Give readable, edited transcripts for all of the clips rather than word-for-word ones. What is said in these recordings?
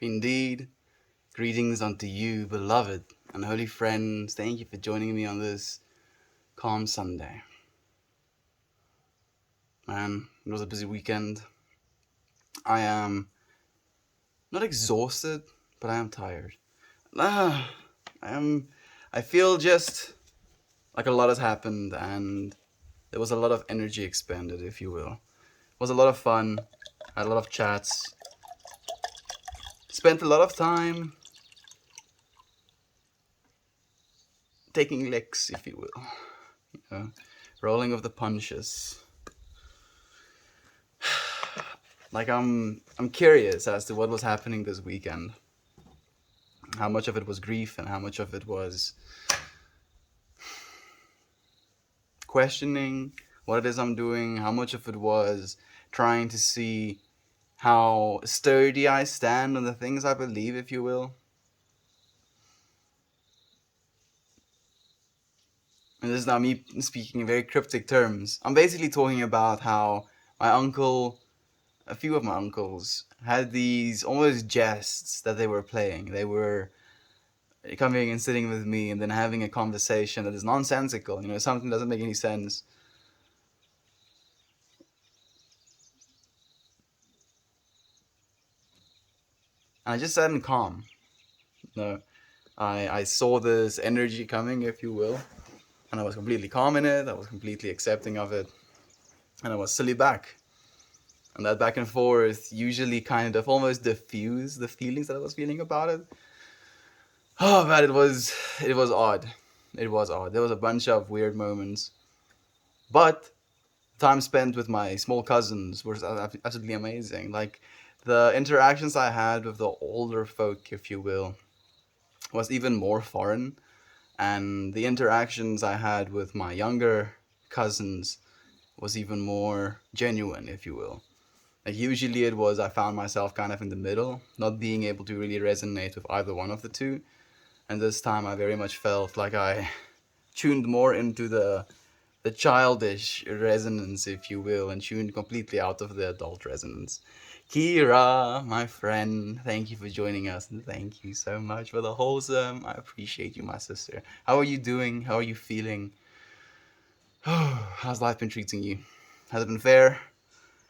Indeed, greetings unto you, beloved and holy friends. Thank you for joining me on this calm Sunday. Man, it was a busy weekend. I am not exhausted, but I am tired. Ah, I am. I feel just like a lot has happened, and there was a lot of energy expended, if you will. It was a lot of fun. I had a lot of chats. Spent a lot of time taking licks, if you will. You know, rolling of the punches. Like I'm curious as to what was happening this weekend. How much of it was grief and how much of it was questioning what it is I'm doing, how much of it was trying to see how sturdy I stand on the things I believe, if you will. And this is now me speaking in very cryptic terms. I'm basically talking about how my uncle, a few of my uncles, had these almost jests that they were playing. They were coming and sitting with me and then having a conversation that is nonsensical, something doesn't make any sense. And I just sat in calm. No, I saw this energy coming, if you will, and I was completely calm in it. I was completely accepting of it, and I was silly back. And that back and forth usually kind of almost diffused the feelings that I was feeling about it. Oh, but it was odd. It was odd. There was a bunch of weird moments, but time spent with my small cousins was absolutely amazing. Like the interactions I had with the older folk, if you will, was even more foreign, and the interactions I had with my younger cousins was even more genuine, if you will. Like usually it was I found myself kind of in the middle, not being able to really resonate with either one of the two, and this time I very much felt like I tuned more into the childish resonance, if you will, and tuned completely out of the adult resonance. Kira, my friend, thank you for joining us, and thank you so much for the wholesome. I appreciate you, my sister. How are you doing? How are you feeling? How's life been treating you? Has it been fair?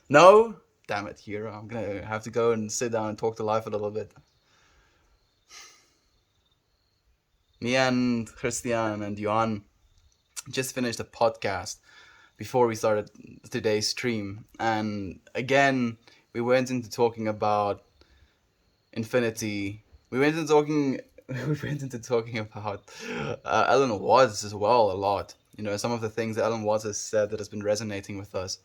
No? Damn it, Kira. I'm gonna have to go and sit down and talk to life a little bit. Me and Christian and Johan just finished a podcast before we started today's stream, and again we went into talking about infinity. We went into talking. We went into talking about Alan Watts as well a lot. Some of the things that Alan Watts has said that has been resonating with us,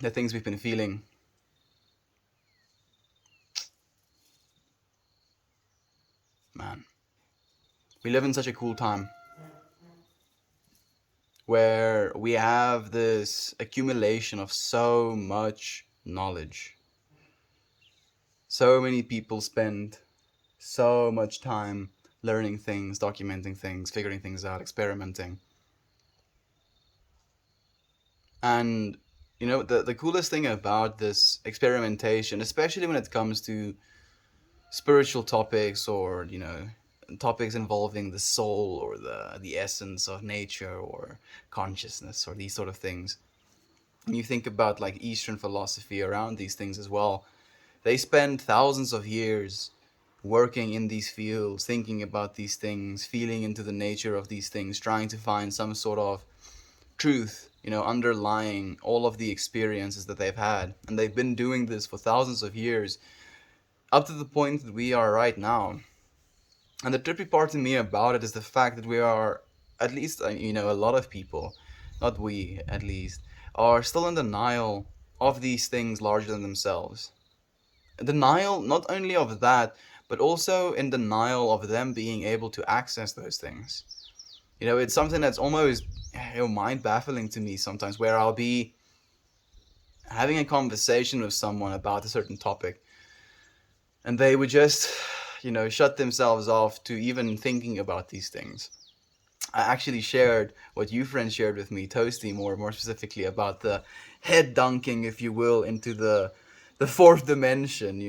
the things we've been feeling. Man, we live in such a cool time where we have this accumulation of so much knowledge. So many people spend so much time learning things, documenting things, figuring things out, experimenting. And the coolest thing about this experimentation, especially when it comes to spiritual topics or topics involving the soul or the essence of nature or consciousness or these sort of things, and you think about like Eastern philosophy around these things as well, they spend thousands of years working in these fields, thinking about these things, feeling into the nature of these things, trying to find some sort of truth, underlying all of the experiences that they've had. And they've been doing this for thousands of years, up to the point that we are right now. And the trippy part to me about it is the fact that we are, at least, a lot of people, not we at least, are still in denial of these things larger than themselves. Denial not only of that, but also in denial of them being able to access those things. It's something that's almost mind baffling to me sometimes, where I'll be having a conversation with someone about a certain topic, and they would just, shut themselves off to even thinking about these things. I actually shared what you friends shared with me, Toasty, more specifically about the head dunking, if you will, into the fourth dimension,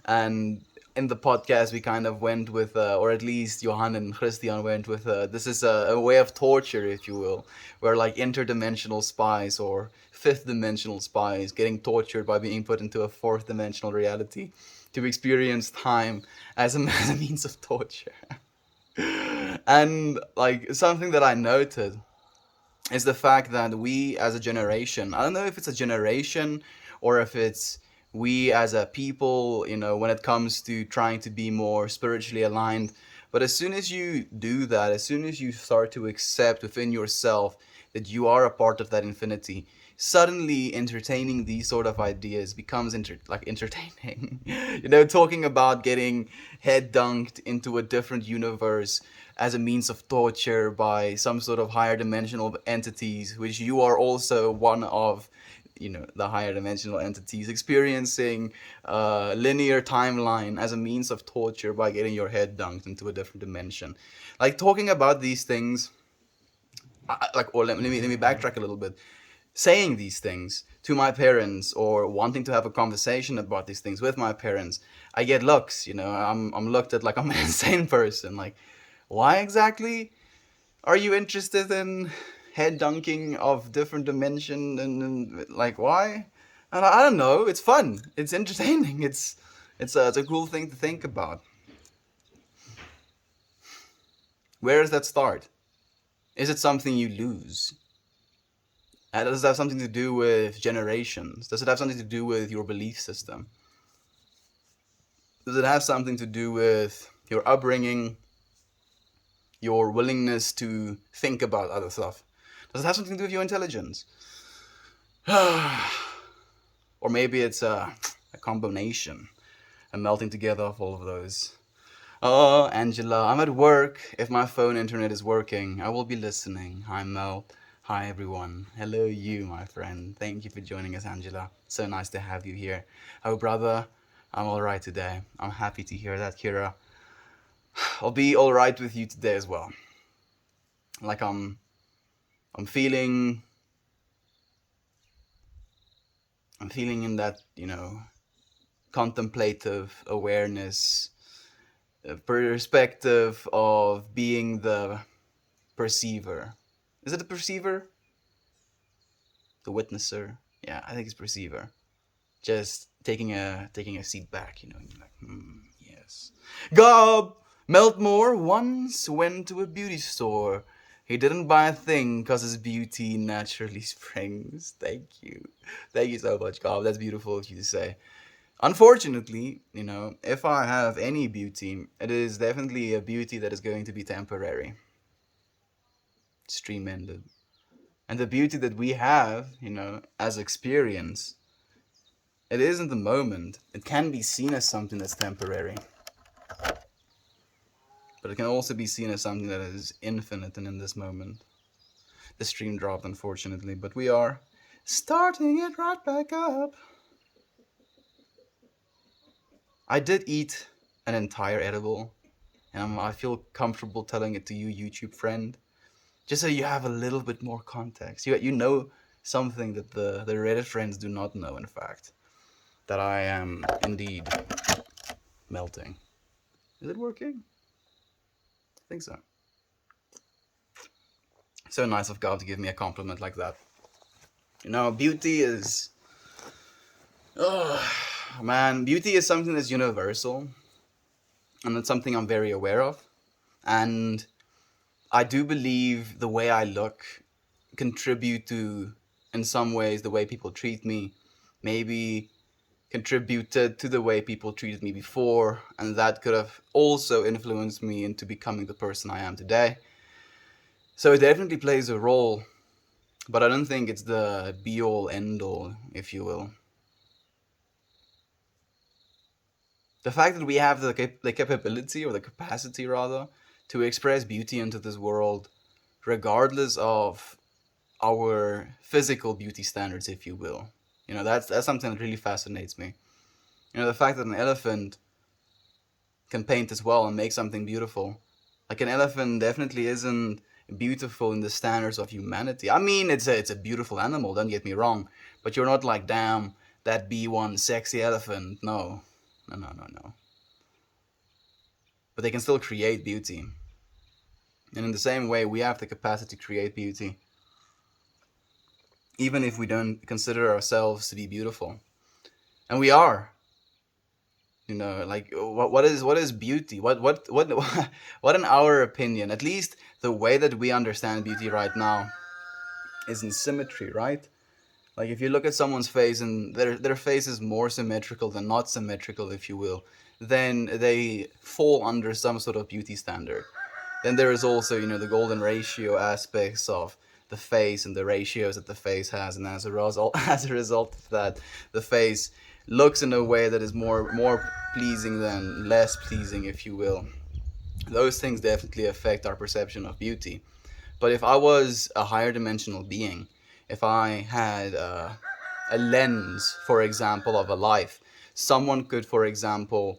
And in the podcast, we kind of went with, or at least Johan and Christian went with, this is a way of torture, if you will, where like interdimensional spies or fifth dimensional spies getting tortured by being put into a fourth dimensional reality to experience time as a, as a means of torture. And like something that I noted is the fact that we as a generation, I don't know if it's a generation or if it's we as a people, when it comes to trying to be more spiritually aligned, but as soon as you do that, as soon as you start to accept within yourself that you are a part of that infinity, suddenly entertaining these sort of ideas becomes like entertaining. Talking about getting head dunked into a different universe as a means of torture by some sort of higher dimensional entities, which you are also one of, the higher dimensional entities, experiencing a linear timeline as a means of torture by getting your head dunked into a different dimension. Like talking about these things, or let me backtrack a little bit. Saying these things to my parents or wanting to have a conversation about these things with my parents, I get looks. I'm looked at like I'm an insane person. Like, why exactly are you interested in head dunking of different dimension and like why? And I don't know. It's fun. It's entertaining. It's a cool thing to think about. Where does that start? Is it something you lose? Does it have something to do with generations? Does it have something to do with your belief system? Does it have something to do with your upbringing, your willingness to think about other stuff? Does it have something to do with your intelligence? Or maybe it's a combination, a melting together of all of those. Oh, Angela, I'm at work. If my phone internet is working, I will be listening. Hi, Mel. Hi, everyone. Hello, you, my friend. Thank you for joining us, Angela. So nice to have you here. Oh, brother, I'm all right today. I'm happy to hear that, Kira. I'll be all right with you today as well. Like I'm feeling in that, contemplative awareness, perspective of being the perceiver. Is it the perceiver? The witnesser? Yeah, I think it's perceiver. Just taking a seat back, and you're like, yes. Gob Meltmore once went to a beauty store. He didn't buy a thing cause his beauty naturally springs. Thank you. Thank you so much, Gob. That's beautiful of you to say. Unfortunately, if I have any beauty, it is definitely a beauty that is going to be temporary. Stream ended. And the beauty that we have, as experience, it isn't the moment. It can be seen as something that's temporary. But it can also be seen as something that is infinite and in this moment. The stream dropped, unfortunately, but we are starting it right back up. I did eat an entire edible, and I feel comfortable telling it to you, YouTube friend, just so you have a little bit more context. You know something that the Reddit friends do not know, in fact, that I am indeed melting. Is it working? I think so. So nice of God to give me a compliment like that. Beauty is... Oh, man, beauty is something that's universal, and it's something I'm very aware of. And I do believe the way I look contribute to, in some ways, the way people treat me. Maybe contributed to the way people treated me before, and that could have also influenced me into becoming the person I am today. So it definitely plays a role, but I don't think it's the be-all, end-all, if you will. The fact that we have the capability, or the capacity rather, to express beauty into this world, regardless of our physical beauty standards, if you will. That's something that really fascinates me. The fact that an elephant can paint as well and make something beautiful. Like an elephant definitely isn't beautiful in the standards of humanity. I mean, it's a beautiful animal, don't get me wrong, but you're not like, damn, that be one sexy elephant. No. No, no, no, no. But they can still create beauty. And in the same way, we have the capacity to create beauty, even if we don't consider ourselves to be beautiful. And we are. Like what is beauty? What in our opinion, at least the way that we understand beauty right now, is in symmetry, right? Like if you look at someone's face and their face is more symmetrical than not symmetrical, if you will, then they fall under some sort of beauty standard. Then there is also, the golden ratio aspects of the face and the ratios that the face has, and as a result, as a result of that, the face looks in a way that is more pleasing than less pleasing, if you will. Those things definitely affect our perception of beauty. But if I was a higher dimensional being, if I had a lens, for example, of a life, someone could, for example,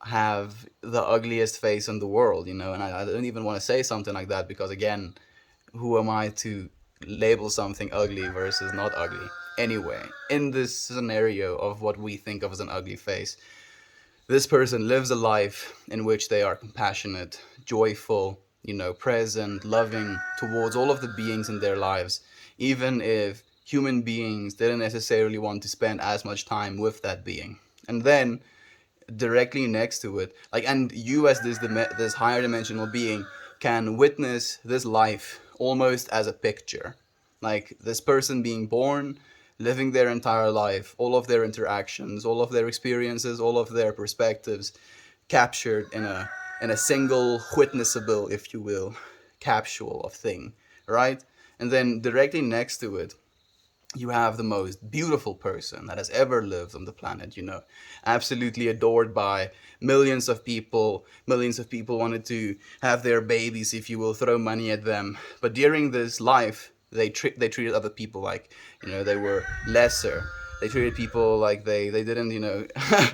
have the ugliest face in the world, and I don't even want to say something like that because, again, who am I to label something ugly versus not ugly? Anyway, in this scenario of what we think of as an ugly face, this person lives a life in which they are compassionate, joyful, present, loving towards all of the beings in their lives, even if human beings didn't necessarily want to spend as much time with that being. And then directly next to it, like, and you as this higher dimensional being can witness this life almost as a picture, like this person being born, living their entire life, all of their interactions, all of their experiences, all of their perspectives captured in a single witnessable, if you will, capsule of thing, right? And then directly next to it, you have the most beautiful person that has ever lived on the planet, absolutely adored by millions of people wanted to have their babies, if you will, throw money at them. But during this life, they treated other people like, they were lesser. They treated people like they didn't,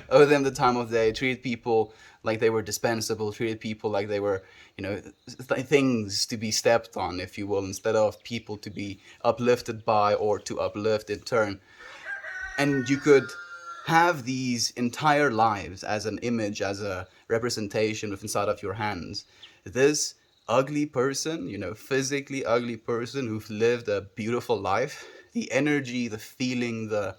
owe them the time of day, treated people like they were dispensable, treated people like they were, things to be stepped on, if you will, instead of people to be uplifted by or to uplift in turn. And you could have these entire lives as an image, as a representation with inside of your hands. This ugly person, physically ugly person who've lived a beautiful life, the energy, the feeling, the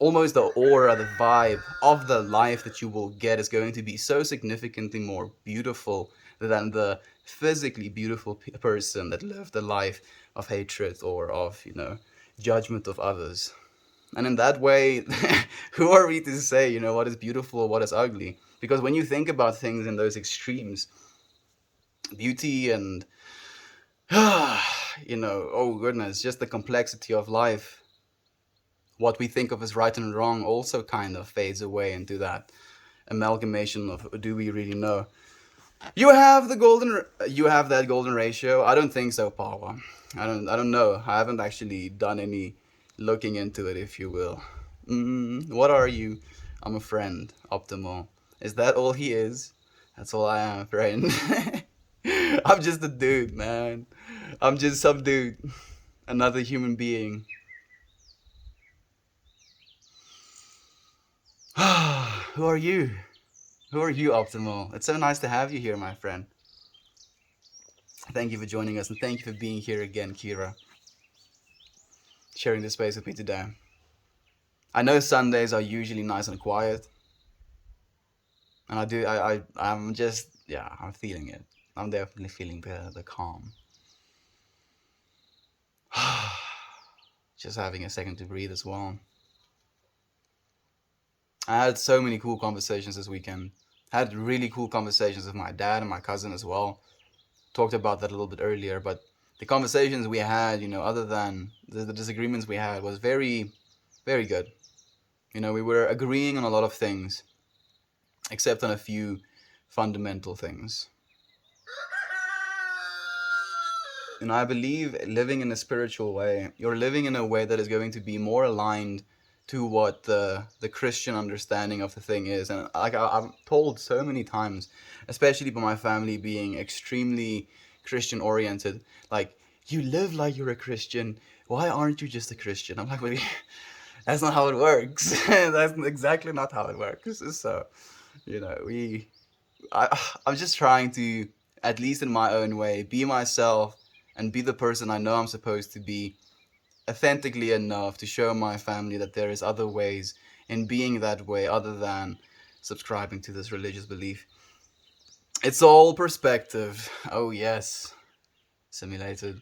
almost the aura, the vibe of the life that you will get is going to be so significantly more beautiful than the physically beautiful person that lived a life of hatred or of, judgment of others. And in that way, who are we to say, what is beautiful or what is ugly? Because when you think about things in those extremes, beauty and, oh goodness, just the complexity of life, what we think of as right and wrong also kind of fades away into that amalgamation of, do we really know? You have that golden ratio. I don't think so, Paula. I don't know. I haven't actually done any looking into it, if you will. What are you? I'm a friend, Optimal. Is that all he is? That's all I am, friend. I'm just a dude, man. I'm just some dude. Another human being. Who are you? Who are you, Optimal? It's so nice to have you here, my friend. Thank you for joining us, and thank you for being here again, Kira. Sharing this space with me today. I know Sundays are usually nice and quiet, and I'm just, yeah, I'm feeling it. I'm definitely feeling the calm. Just having a second to breathe as well. I had so many cool conversations this weekend. Had really cool conversations with my dad and my cousin as well. Talked about that a little bit earlier, but the conversations we had, other than the disagreements we had, was very, very good. We were agreeing on a lot of things, except on a few fundamental things. And I believe living in a spiritual way, you're living in a way that is going to be more aligned to what the Christian understanding of the thing is. And like I'm told so many times, especially by my family being extremely Christian oriented, like, you live like you're a Christian. Why aren't you just a Christian? I'm like, That's not how it works. That's exactly not how it works. So, you know, I'm just trying to, at least in my own way, be myself and be the person I know I'm supposed to be authentically enough to show my family that there is other ways in being that way other than subscribing to this religious belief. It's all perspective. Oh yes, simulated.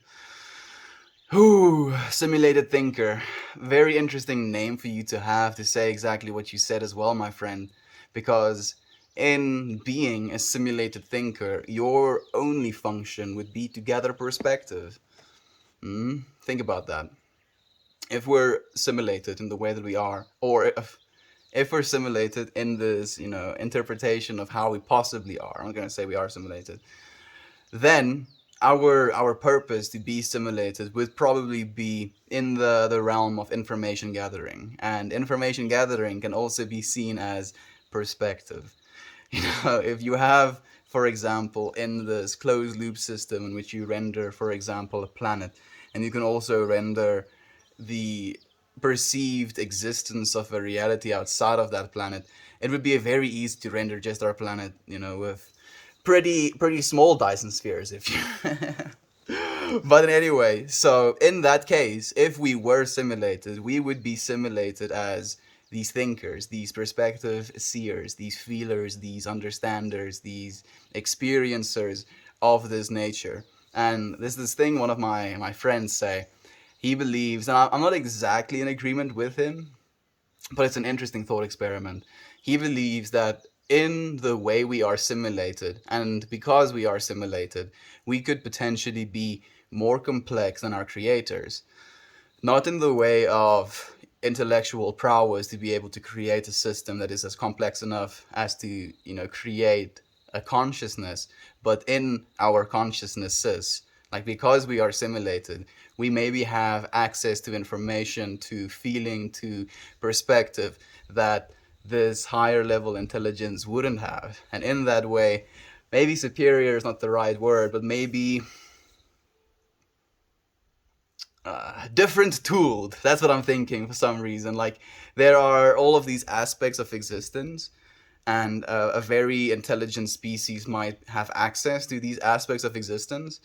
Ooh, simulated thinker. Very interesting name for you to have to say exactly what you said as well, my friend. Because in being a simulated thinker, your only function would be to gather perspective. Think about that. If we're simulated in the way that we are, or if we're simulated in this, interpretation of how we possibly are, I'm not going to say we are simulated, then our purpose to be simulated would probably be in the realm of information gathering, and information gathering can also be seen as perspective. If you have, for example, in this closed loop system in which you render, for example, a planet, and you can also render the perceived existence of a reality outside of that planet, it would be very easy to render just our planet, with pretty small Dyson spheres, if you. But anyway, so in that case, if we were simulated, we would be simulated as these thinkers, these perspective seers, these feelers, these understanders, these experiencers of this nature. And there's this thing one of my friends say. He believes, and I'm not exactly in agreement with him, but it's an interesting thought experiment. He believes that in the way we are simulated, and because we are simulated, we could potentially be more complex than our creators. Not in the way of intellectual prowess to be able to create a system that is as complex enough as to, create a consciousness, but in our consciousnesses. Like, because we are simulated, we maybe have access to information, to feeling, to perspective that this higher level intelligence wouldn't have. And in that way, maybe superior is not the right word, but maybe different tooled. That's what I'm thinking for some reason. Like, there are all of these aspects of existence, and a very intelligent species might have access to these aspects of existence,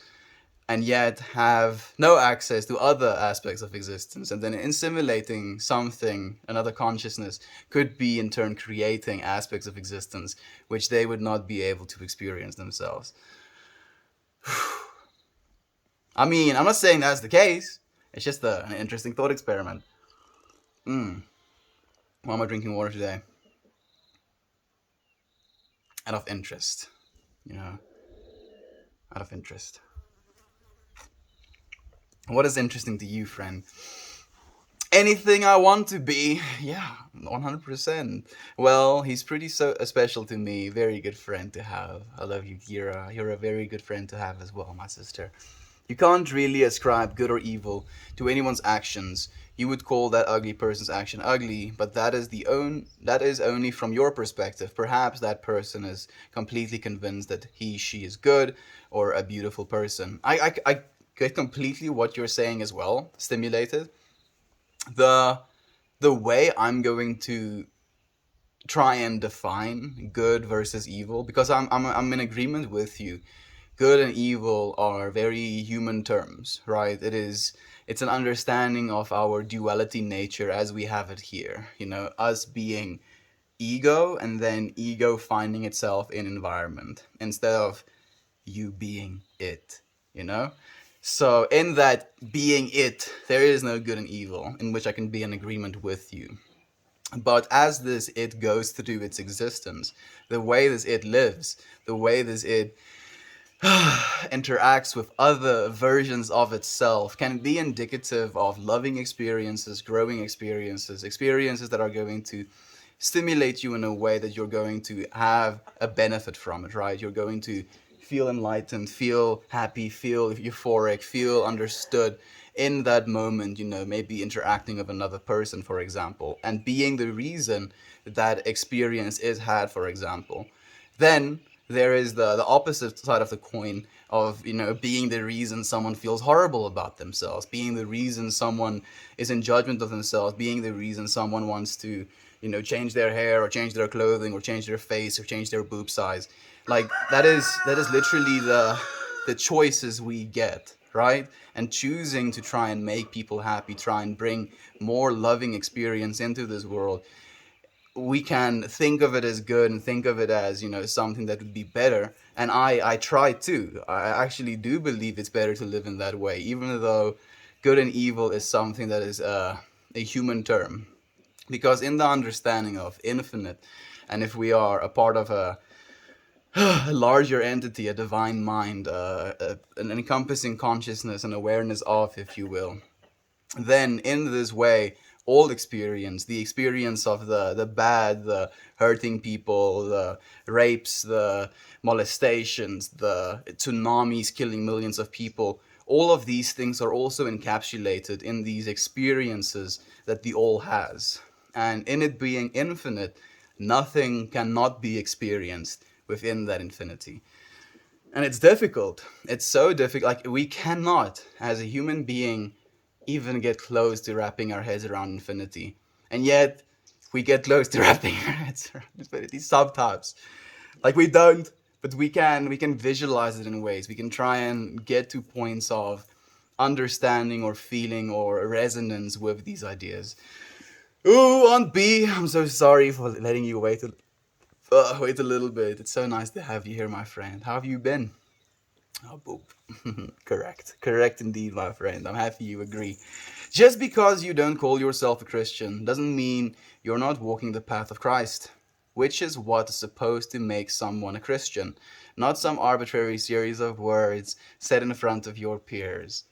and yet have no access to other aspects of existence. And then in simulating something, another consciousness could be in turn creating aspects of existence which they would not be able to experience themselves. I mean, I'm not saying that's the case. It's just an interesting thought experiment. Why am I drinking water today? Out of interest. You know, out of interest. What is interesting to you, friend? Anything I want to be. Yeah, 100%. Well, he's pretty so special to me. Very good friend to have. I love you, Kira. You're a very good friend to have as well, my sister. You can't really ascribe good or evil to anyone's actions. You would call that ugly person's action ugly, but that is only from your perspective. Perhaps that person is completely convinced that she is good or a beautiful person. I get completely what you're saying as well. Stimulated. The the way I'm going to try and define good versus evil, because I'm in agreement with you. Good and evil are very human terms, right? It's an understanding of our duality nature as we have it here. Us being ego, and then ego finding itself in environment instead of you being it, you know? So in that being it, there is no good and evil, in which I can be in agreement with you. But as this it goes through its existence, the way this it lives, the way this it interacts with other versions of itself, can be indicative of loving experiences, growing experiences, experiences that are going to stimulate you in a way that you're going to have a benefit from it, right? You're going to feel enlightened, feel happy, feel euphoric, feel understood in that moment, maybe interacting with another person, for example, and being the reason that experience is had, for example. Then there is the opposite side of the coin of, being the reason someone feels horrible about themselves, being the reason someone is in judgment of themselves, being the reason someone wants to, change their hair or change their clothing or change their face or change their boob size. Like that is literally the choices we get, right? And choosing to try and make people happy, try and bring more loving experience into this world, we can think of it as good and think of it as, something that would be better. And I try to, I actually do believe it's better to live in that way, even though good and evil is something that is a human term. Because in the understanding of infinite, and if we are a part of a larger entity, a divine mind, an encompassing consciousness and awareness of, if you will, then in this way, all experience, the experience of the bad, the hurting people, the rapes, the molestations, the tsunamis killing millions of people, all of these things are also encapsulated in these experiences that the all has. And in it being infinite, nothing cannot be experienced within that infinity. And it's difficult. It's so difficult. Like, we cannot, as a human being, even get close to wrapping our heads around infinity. And yet, we get close to wrapping our heads around infinity sometimes. Like, we don't, but we can visualize it in ways. We can try and get to points of understanding or feeling or resonance with these ideas. Ooh, Aunt B, I'm so sorry for letting you wait a little bit. It's so nice to have you here, my friend. How have you been? Oh, boop. Correct indeed, my friend. I'm happy you agree. Just because you don't call yourself a Christian doesn't mean you're not walking the path of Christ, which is what is supposed to make someone a Christian, not some arbitrary series of words said in front of your peers.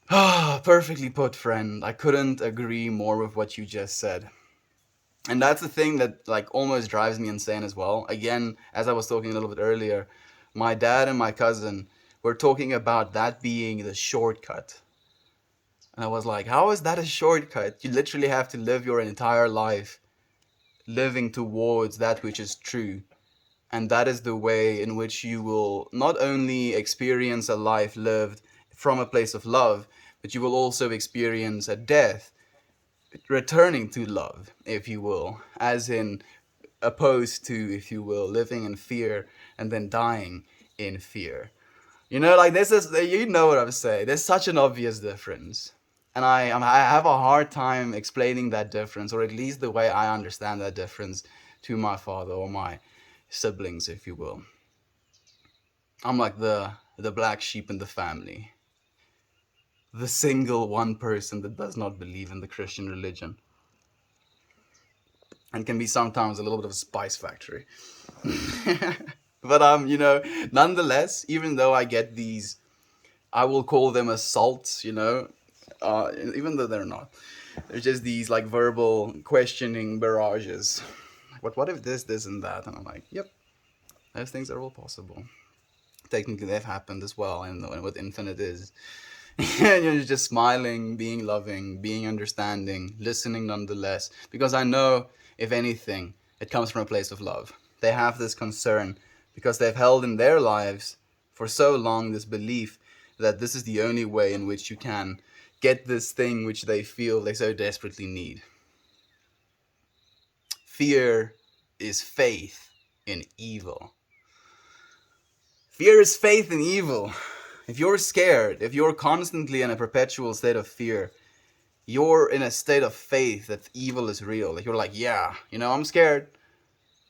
Ah, perfectly put, friend. I couldn't agree more with what you just said. And that's the thing that like almost drives me insane as well. Again, as I was talking a little bit earlier, my dad and my cousin were talking about that being the shortcut. And I was like, how is that a shortcut? You literally have to live your entire life living towards that which is true. And that is the way in which you will not only experience a life lived from a place of love, but you will also experience a death returning to love, if you will, as in opposed to, if you will, living in fear and then dying in fear. Like this is, you know what I'm saying. There's such an obvious difference. And I have a hard time explaining that difference, or at least the way I understand that difference, to my father or my siblings, if you will. I'm like the black sheep in the family, the single one person that does not believe in the Christian religion, and can be sometimes a little bit of a spice factory. But nonetheless, even though I get these, I will call them assaults, even though they're not. They're just these like verbal questioning barrages. What if this and that? And I'm like, yep, those things are all possible. Technically, they've happened as well, and what infinite is. And you're just smiling, being loving, being understanding, listening nonetheless. Because I know, if anything, it comes from a place of love. They have this concern because they've held in their lives for so long this belief that this is the only way in which you can get this thing which they feel they so desperately need. Fear is faith in evil. Fear is faith in evil. If you're scared, if you're constantly in a perpetual state of fear, you're in a state of faith that evil is real. Like you're like, yeah, I'm scared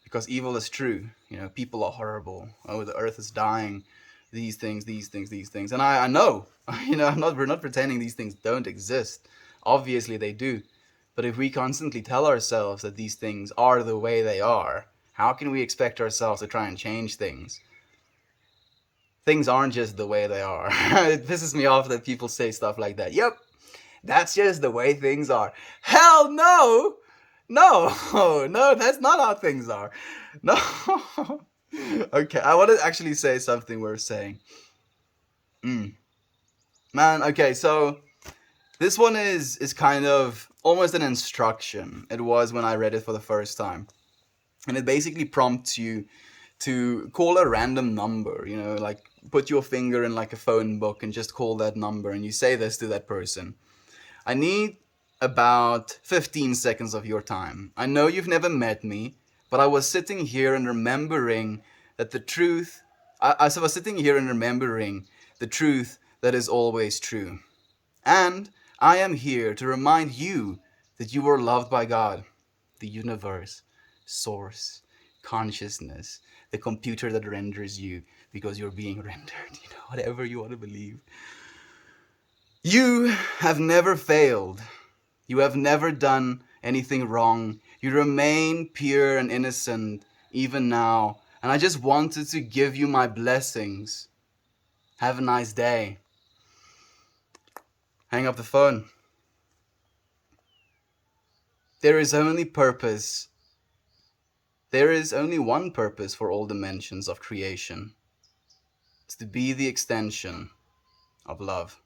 because evil is true. People are horrible. Oh, the earth is dying. These things. And I know, we're not pretending these things don't exist. Obviously they do. But if we constantly tell ourselves that these things are the way they are, how can we expect ourselves to try and change things? Things aren't just the way they are. It pisses me off that people say stuff like that. Yep, that's just the way things are. Hell no! No, that's not how things are. No. Okay, I want to actually say something worth saying. Man, okay, so this one is kind of almost an instruction. It was when I read it for the first time. And it basically prompts you to call a random number, like put your finger in like a phone book and just call that number and you say this to that person. I need about 15 seconds of your time. I know you've never met me, but I was sitting here and remembering that the truth, I was sitting here and remembering the truth that is always true. And I am here to remind you that you are loved by God, the universe, source, consciousness, the computer that renders you because you're being rendered, whatever you want to believe. You have never failed. You have never done anything wrong. You remain pure and innocent even now. And I just wanted to give you my blessings. Have a nice day. Hang up the phone. There is only purpose. There is only one purpose for all dimensions of creation. It's to be the extension of love.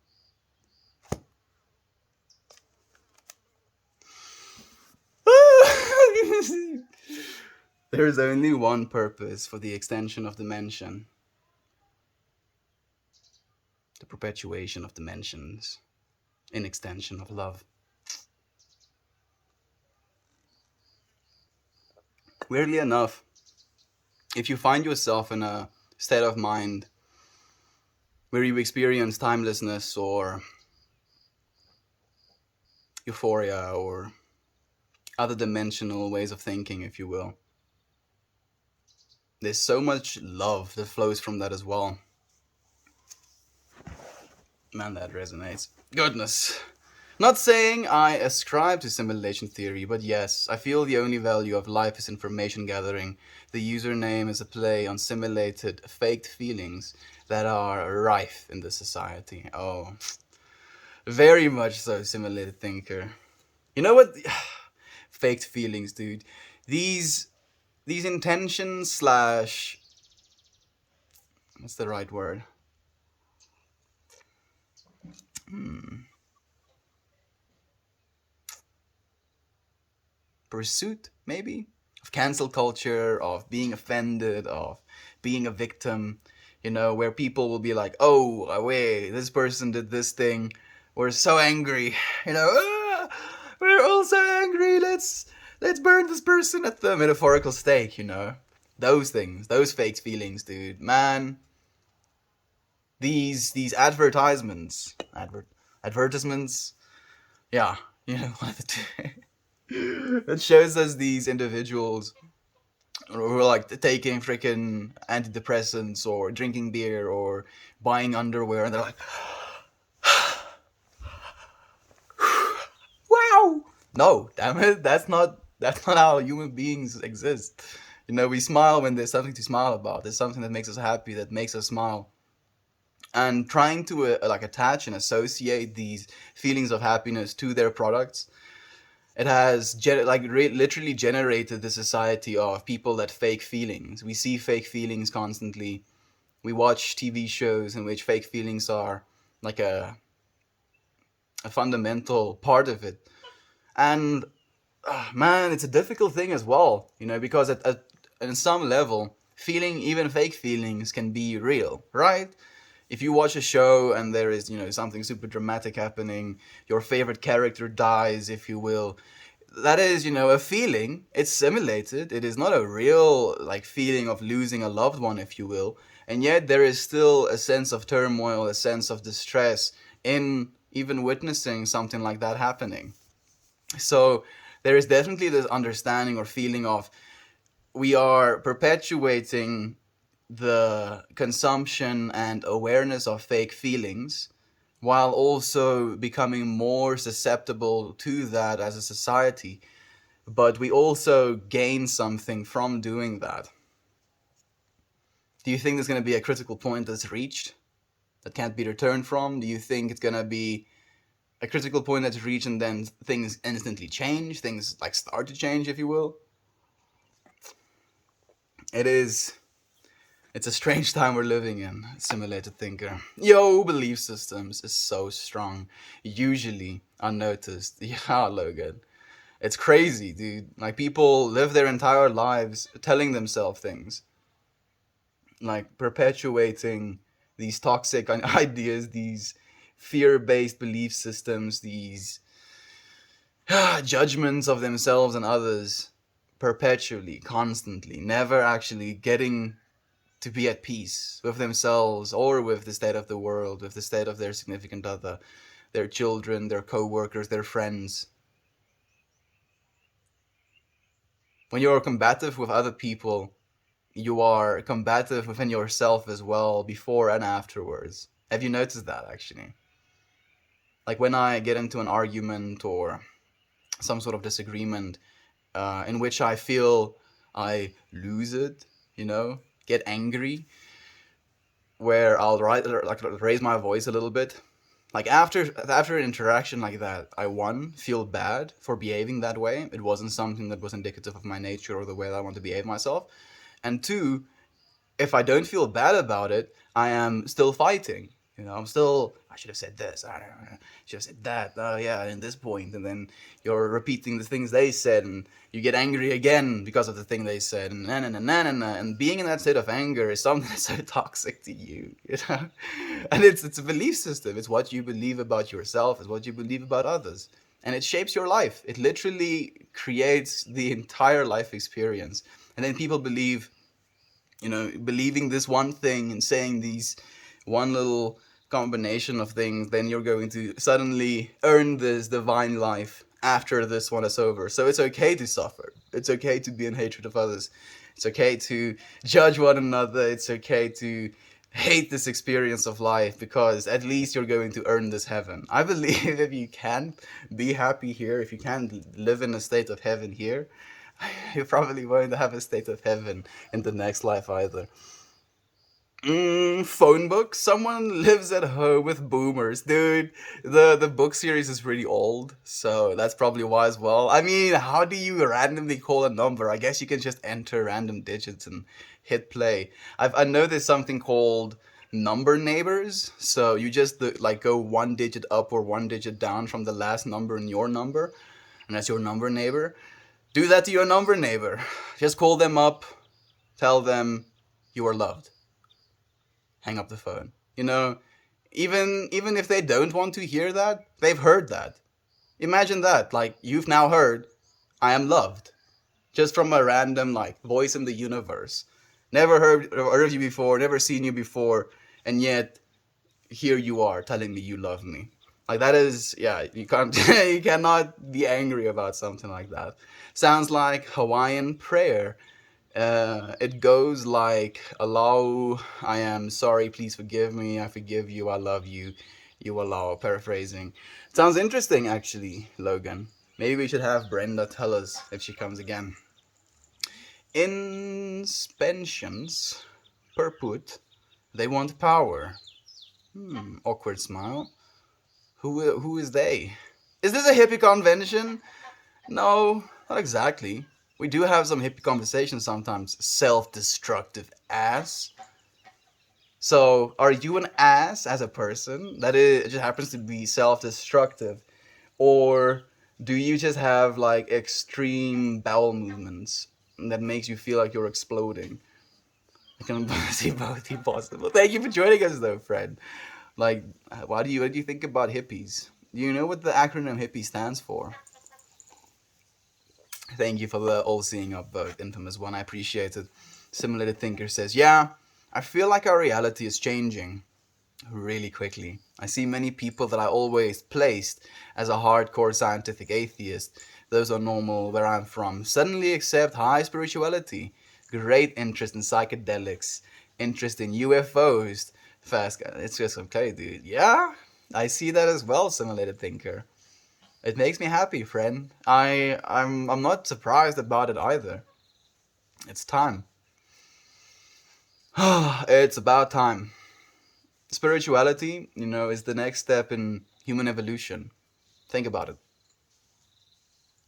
There is only one purpose for the extension of dimension. The perpetuation of dimensions in extension of love. Weirdly enough, if you find yourself in a state of mind where you experience timelessness or euphoria or other dimensional ways of thinking, if you will, there's so much love that flows from that as well. Man, that resonates. Goodness. Not saying I ascribe to simulation theory, but yes, I feel the only value of life is information gathering. The username is a play on simulated, faked feelings that are rife in the society. Oh, very much so, simulated thinker. You know what? Faked feelings, dude. These intentions slash... what's the right word? Pursuit, maybe, of cancel culture, of being offended, of being a victim, where people will be like, oh, wait, this person did this thing, we're so angry, we're all so angry, let's burn this person at the metaphorical stake, those things, those fake feelings, dude, man. These advertisements, yeah, what the it shows us these individuals who are like taking freaking antidepressants or drinking beer or buying underwear, and they're like, wow. No, damn it, that's not how human beings exist. We smile when there's something to smile about. There's something that makes us happy, that makes us smile. And trying to attach and associate these feelings of happiness to their products, it has literally generated the society of people that fake feelings. We see fake feelings constantly. We watch TV shows in which fake feelings are like a fundamental part of it. And man, it's a difficult thing as well, because at some level, even fake feelings can be real, right? If you watch a show and there is, something super dramatic happening, your favorite character dies, if you will, that is, a feeling. It's simulated. It is not a real, feeling of losing a loved one, if you will. And yet there is still a sense of turmoil, a sense of distress in even witnessing something like that happening. So there is definitely this understanding or feeling of we are perpetuating the consumption and awareness of fake feelings while also becoming more susceptible to that as a society. But we also gain something from doing that. Do you think there's going to be a critical point that's reached that can't be returned from? Do you think it's going to be a critical point that's reached and then things instantly change? Things start to change, if you will? It's a strange time we're living in, simulated thinker. Yo, belief systems is so strong, usually unnoticed. Yeah, Logan. It's crazy, dude. People live their entire lives telling themselves things. like perpetuating these toxic ideas, these fear-based belief systems, these judgments of themselves and others perpetually, constantly, never actually getting to be at peace with themselves or with the state of the world, with the state of their significant other, their children, their co-workers, their friends. When you're combative with other people, you are combative within yourself as well, before and afterwards. Have you noticed that actually? Like when I get into an argument or some sort of disagreement, in which I feel I lose it, get angry, where I'll raise my voice a little bit. Like after an interaction like that, I, one, feel bad for behaving that way. It wasn't something that was indicative of my nature or the way that I want to behave myself. And two, if I don't feel bad about it, I am still fighting. I'm still, I should have said this, I don't know, should have said that, oh yeah, in this point, and then you're repeating the things they said, and you get angry again because of the thing they said, and and being in that state of anger is something that's so toxic to you. And it's a belief system. It's what you believe about yourself, it's what you believe about others, and it shapes your life. It literally creates the entire life experience, and then people believe, believing this one thing and saying these one little combination of things, then you're going to suddenly earn this divine life after this one is over. So it's okay to suffer. It's okay to be in hatred of others. It's okay to judge one another. It's okay to hate this experience of life, because at least you're going to earn this heaven. I believe if you can't be happy here, if you can't live in a state of heaven here, you probably won't have a state of heaven in the next life either. Phone books. Someone lives at home with boomers, dude. The book series is really old, so that's probably why as well. I mean, how do you randomly call a number? I guess you can just enter random digits and hit play. I know there's something called number neighbors. So you just like go one digit up or one digit down from the last number in your number, and that's your number neighbor. Do that to your number neighbor. Just call them up, tell them you are loved. Hang up the phone. Even if they don't want to hear that, they've heard that. Imagine that. Like, you've now heard, I am loved. Just from a random, like, voice in the universe. Never heard you before, never seen you before, and yet here you are telling me you love me. Like, that is, yeah, you can't, you cannot be angry about something like that. Sounds like Hawaiian prayer. It goes like, allow, I am sorry, please forgive me, I forgive you, I love you, you allow, paraphrasing. Sounds interesting, actually, Logan. Maybe we should have Brenda tell us if she comes again. Inspensions per put, they want power. Awkward smile. Who is they? Is this a hippie convention? No, not exactly. We do have some hippie conversations sometimes. Self-destructive ass. So, are you an ass as a person that it just happens to be self-destructive, or do you just have like extreme bowel movements that makes you feel like you're exploding? I can see both be possible. Thank you for joining us, though, friend. Like, what do you think about hippies? Do you know what the acronym hippie stands for? Thank you for the all-seeing upvote, infamous one. I appreciate it. Simulated Thinker says, yeah, I feel like our reality is changing really quickly. I see many people that I always placed as a hardcore scientific atheist, those are normal where I'm from, suddenly accept high spirituality, great interest in psychedelics, interest in UFOs. Fast, it's just okay, dude. Yeah, I see that as well, Simulated Thinker. It makes me happy, friend. I'm not surprised about it either. It's time. It's about time. Spirituality, is the next step in human evolution. Think about it.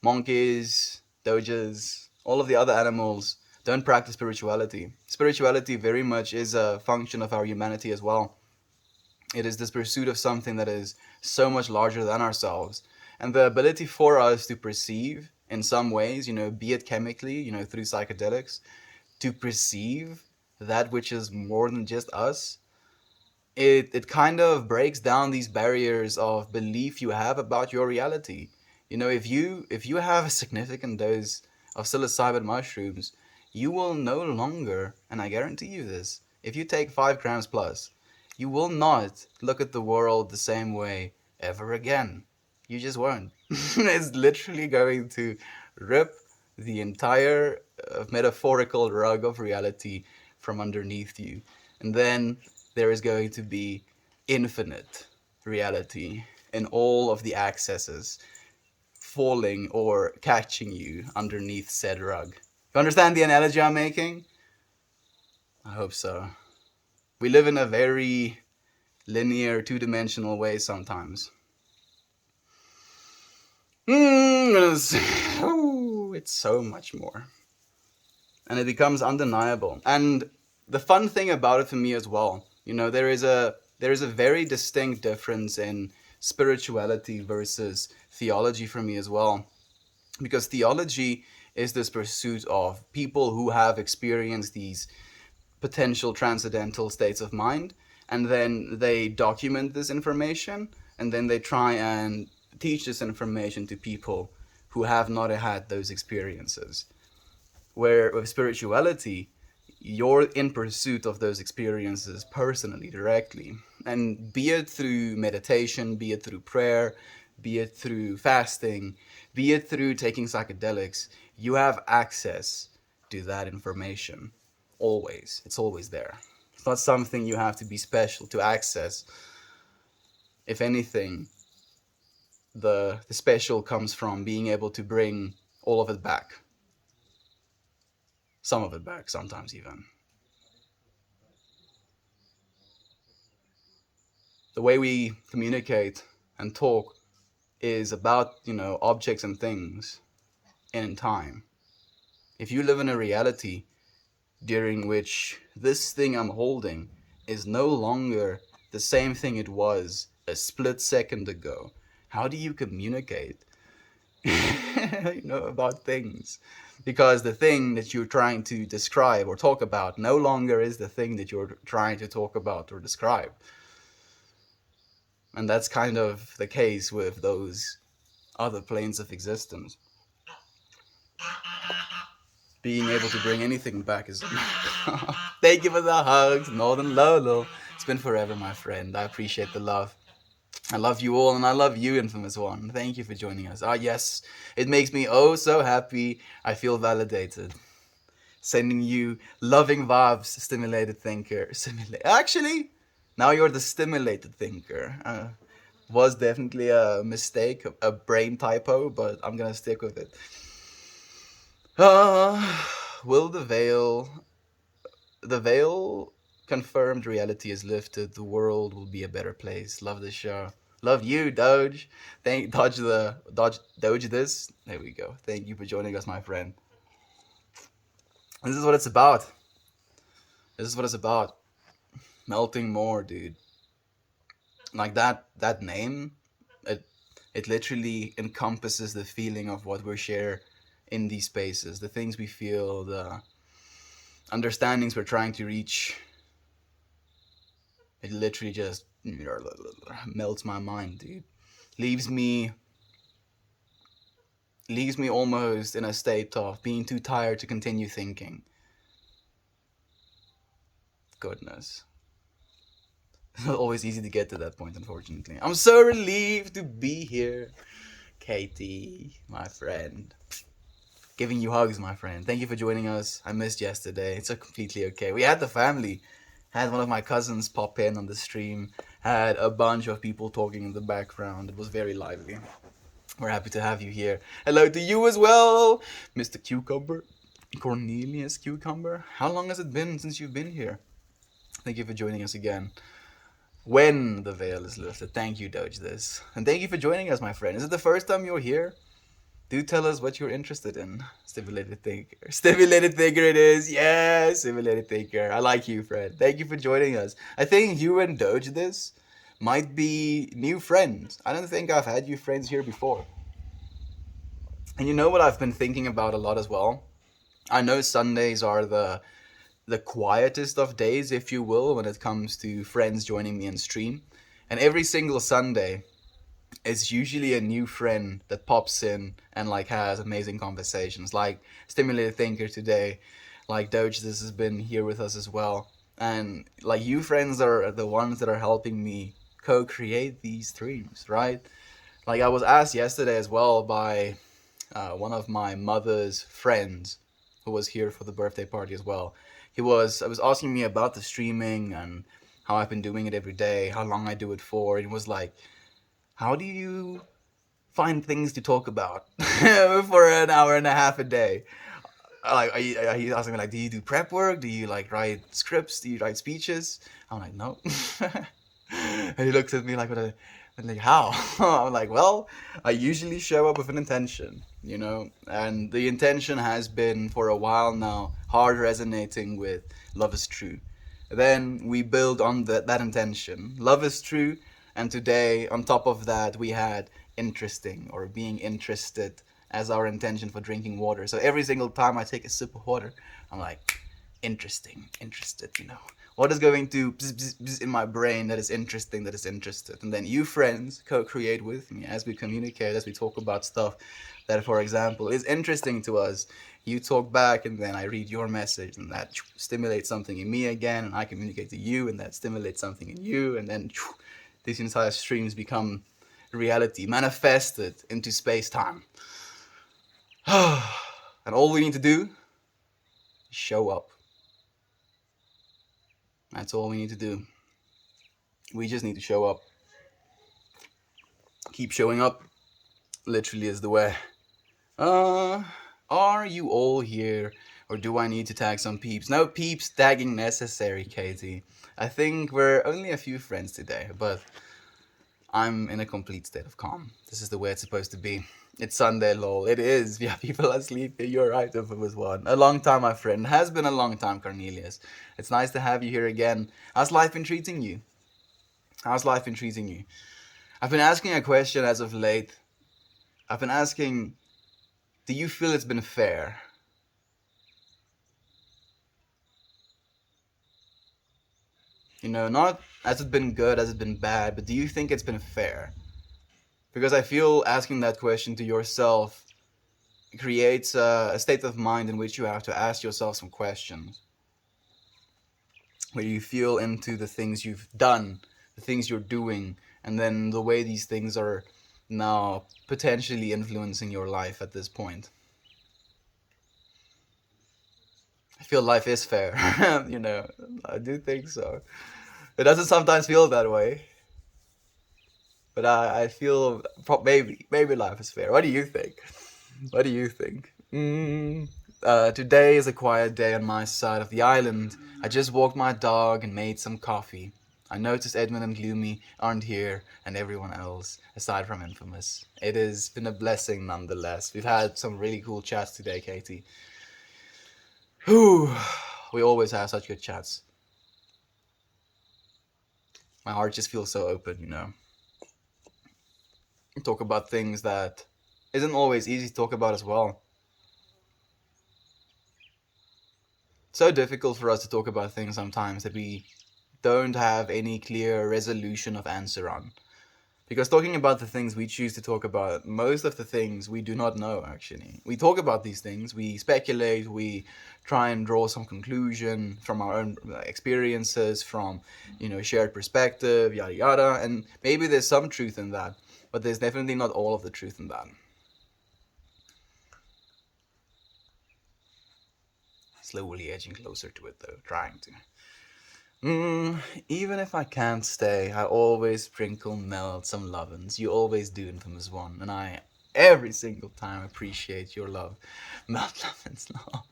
Monkeys, doges, all of the other animals don't practice spirituality. Spirituality very much is a function of our humanity as well. It is this pursuit of something that is so much larger than ourselves. And the ability for us to perceive in some ways, be it chemically, through psychedelics, to perceive that which is more than just us, it kind of breaks down these barriers of belief you have about your reality. You know, if you have a significant dose of psilocybin mushrooms, you will no longer, and I guarantee you this, if you take 5 grams plus, you will not look at the world the same way ever again. You just won't. It's literally going to rip the entire metaphorical rug of reality from underneath you. And then there is going to be infinite reality in all of the accesses falling or catching you underneath said rug. You understand the analogy I'm making? I hope so. We live in a very linear, two-dimensional way sometimes. It's so much more. And it becomes undeniable. And the fun thing about it for me as well, you know, there is a very distinct difference in spirituality versus theology for me as well. Because theology is this pursuit of people who have experienced these potential transcendental states of mind, and then they document this information, and then they try and teach this information to people who have not had those experiences. Where with spirituality, you're in pursuit of those experiences personally, directly. And be it through meditation, be it through prayer, be it through fasting, be it through taking psychedelics, you have access to that information. Always. It's always there. It's not something you have to be special to access. If anything, the special comes from being able to bring all of it back. Some of it back, sometimes even. The way we communicate and talk is about, objects and things in time. If you live in a reality during which this thing I'm holding is no longer the same thing it was a split second ago, how do you communicate about things? Because the thing that you're trying to describe or talk about no longer is the thing that you're trying to talk about or describe. And that's kind of the case with those other planes of existence. Being able to bring anything back is... Thank you for the hugs, Northern Lolo. It's been forever, my friend. I appreciate the love. I love you all, and I love you, Infamous One. Thank you for joining us. Ah, yes, it makes me oh so happy. I feel validated. Sending you loving vibes, stimulated thinker. Actually, now you're the stimulated thinker. Was definitely a mistake, a brain typo, but I'm gonna stick with it. Will the veil confirmed reality is lifted, the world will be a better place. Love this show. Love you, Doge. Doge this. There we go. Thank you for joining us, my friend. This is what it's about. This is what it's about. Melting more, dude. Like that name, it literally encompasses the feeling of what we share in these spaces, the things we feel, the understandings we're trying to reach. It literally just melts my mind, dude. Leaves me almost in a state of being too tired to continue thinking. Goodness. It's not always easy to get to that point, unfortunately. I'm so relieved to be here. Katie, my friend. Giving you hugs, my friend. Thank you for joining us. I missed yesterday. It's completely okay. We had the family. Had one of my cousins pop in on the stream. Had a bunch of people talking in the background. It was very lively. We're happy to have you here. Hello to you as well, Mr. Cucumber. Cornelius Cucumber. How long has it been since you've been here? Thank you for joining us again. When the veil is lifted. Thank you, Doge This. And thank you for joining us, my friend. Is it the first time you're here? Do tell us what you're interested in. Stimulated thinker. Stimulated thinker it is. Yes, stimulated thinker. I like you, friend. Thank you for joining us. I think you and Doge This might be new friends. I don't think I've had you friends here before. And you know what I've been thinking about a lot as well? I know Sundays are the the quietest of days, if you will, when it comes to friends joining me in stream. And every single Sunday, it's usually a new friend that pops in and like has amazing conversations. Like Stimulated Thinker today, like Doge, this has been here with us as well. And like you friends are the ones that are helping me co-create these streams, right? Like I was asked yesterday as well by one of my mother's friends who was here for the birthday party as well. I was asking me about the streaming and how I've been doing it every day, how long I do it for. And it was like, how do you find things to talk about for an hour and a half a day? Like, are you asking me like, do you do prep work? Do you like write scripts? Do you write speeches? I'm like, no. And he looks at me like, I'm like, how? I'm like, well, I usually show up with an intention, you know, and the intention has been for a while now hard resonating with love is true. Then we build on that intention. Love is true, and today, on top of that, we had interesting or being interested as our intention for drinking water. So every single time I take a sip of water, I'm like, interesting, interested, you know. What is going to bzz, bzz, bzz in my brain that is interesting, that is interested? And then you friends co-create with me as we communicate, as we talk about stuff that, for example, is interesting to us. You talk back, and then I read your message, and that stimulates something in me again, and I communicate to you, and that stimulates something in you, and then these entire streams become reality, manifested into space-time. And all we need to do is show up. That's all we need to do. We just need to show up. Keep showing up, literally, is the way. Are you all here, or do I need to tag some peeps? No peeps tagging necessary, Katie. I think we're only a few friends today, but I'm in a complete state of calm. This is the way it's supposed to be. It's Sunday, lol. It is. Yeah, people are sleeping. You're right, if it was one. A long time, my friend. It has been a long time, Cornelius. It's nice to have you here again. How's life been treating you? How's life been treating you? I've been asking a question as of late. I've been asking, do you feel it's been fair? You know, not has it been good, has it been bad, but do you think it's been fair? Because I feel asking that question to yourself creates a state of mind in which you have to ask yourself some questions. Where you feel into the things you've done, the things you're doing, and then the way these things are now potentially influencing your life at this point. I feel life is fair, you know, I do think so. It doesn't sometimes feel that way, but I feel maybe life is fair. What do you think? What do you think? Today is a quiet day on my side of the island. I just walked my dog and made some coffee. I noticed Edmund and Gloomy aren't here, and everyone else, aside from Infamous. It has been a blessing nonetheless. We've had some really cool chats today, Katie. Whew. We always have such good chats. My heart just feels so open, you know. We talk about things that isn't always easy to talk about as well. So difficult for us to talk about things sometimes that we don't have any clear resolution of answer on. Because talking about the things we choose to talk about, most of the things we do not know actually. We talk about these things, we speculate, we try and draw some conclusion from our own experiences, from, you know, shared perspective, yada yada, and maybe there's some truth in that, but there's definitely not all of the truth in that. Slowly edging closer to it though, trying to. Even if I can't stay, I always sprinkle melt some lovin's. You always do, Infamous One, and I every single time appreciate your love. Melt lovin's now.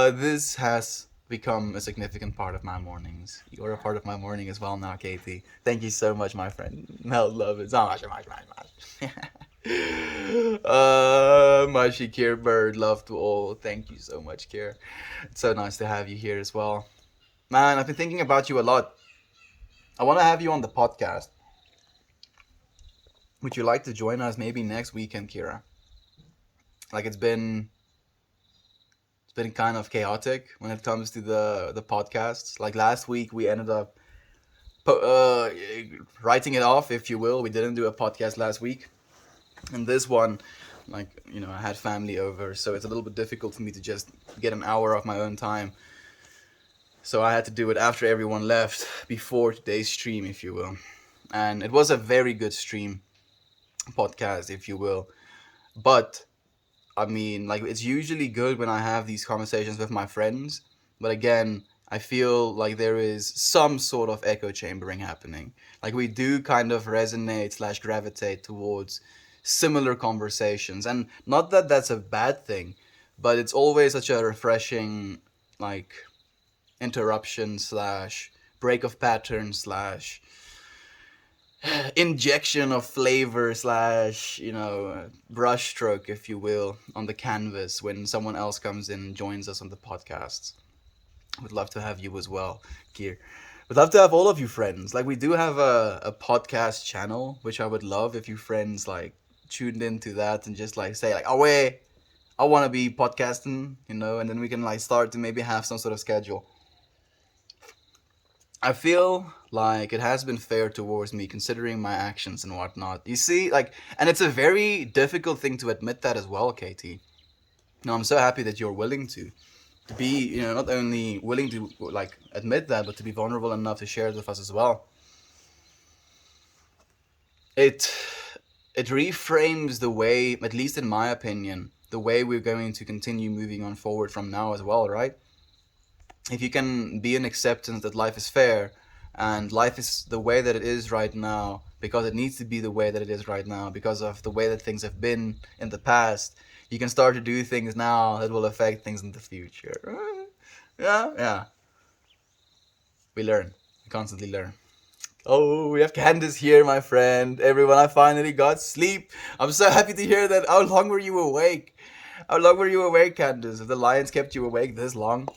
This has become a significant part of my mornings. You're a part of my morning as well now, Katie. Thank you so much, my friend. Melt lovin's. Oh, much. Mashi Kier Bird, love to all. Thank you so much, Kier. It's so nice to have you here as well. Man, I've been thinking about you a lot. I want to have you on the podcast. Would you like to join us maybe next weekend, Kira? Like it's been been kind of chaotic when it comes to the podcasts. Like last week, we ended up po- uh, writing it off, if you will. We didn't do a podcast last week, and this one, like I had family over, so it's a little bit difficult for me to just get an hour of my own time. So I had to do it after everyone left, before today's stream, if you will. And it was a very good stream podcast, if you will. But I mean, like, it's usually good when I have these conversations with my friends, but again, I feel like there is some sort of echo chambering happening. Like, we do kind of resonate slash gravitate towards similar conversations, and not that that's a bad thing, but it's always such a refreshing, like, interruption slash break of pattern slash injection of flavor slash brushstroke, if you will, on the canvas when someone else comes in and joins us on the podcasts. Would love to have you as well, Gear. Would love to have all of you friends. Like, we do have a podcast channel, which I would love if you friends like tuned into that and just like say like, oh wait, I want to be podcasting, and then we can like start to maybe have some sort of schedule. I feel like it has been fair towards me considering my actions and whatnot. You see, like, and it's a very difficult thing to admit that as well, Katie. No, I'm so happy that you're willing to be, not only willing to like admit that, but to be vulnerable enough to share it with us as well. It it reframes the way, at least in my opinion, the way we're going to continue moving on forward from now as well, right? If you can be in acceptance that life is fair and life is the way that it is right now because it needs to be the way that it is right now because of the way that things have been in the past, you can start to do things now that will affect things in the future. Yeah, yeah. We learn. We constantly learn. Oh, we have Candace here, my friend. Everyone, I finally got sleep. I'm so happy to hear that. How long were you awake? How long were you awake, Candace? If the lions kept you awake this long?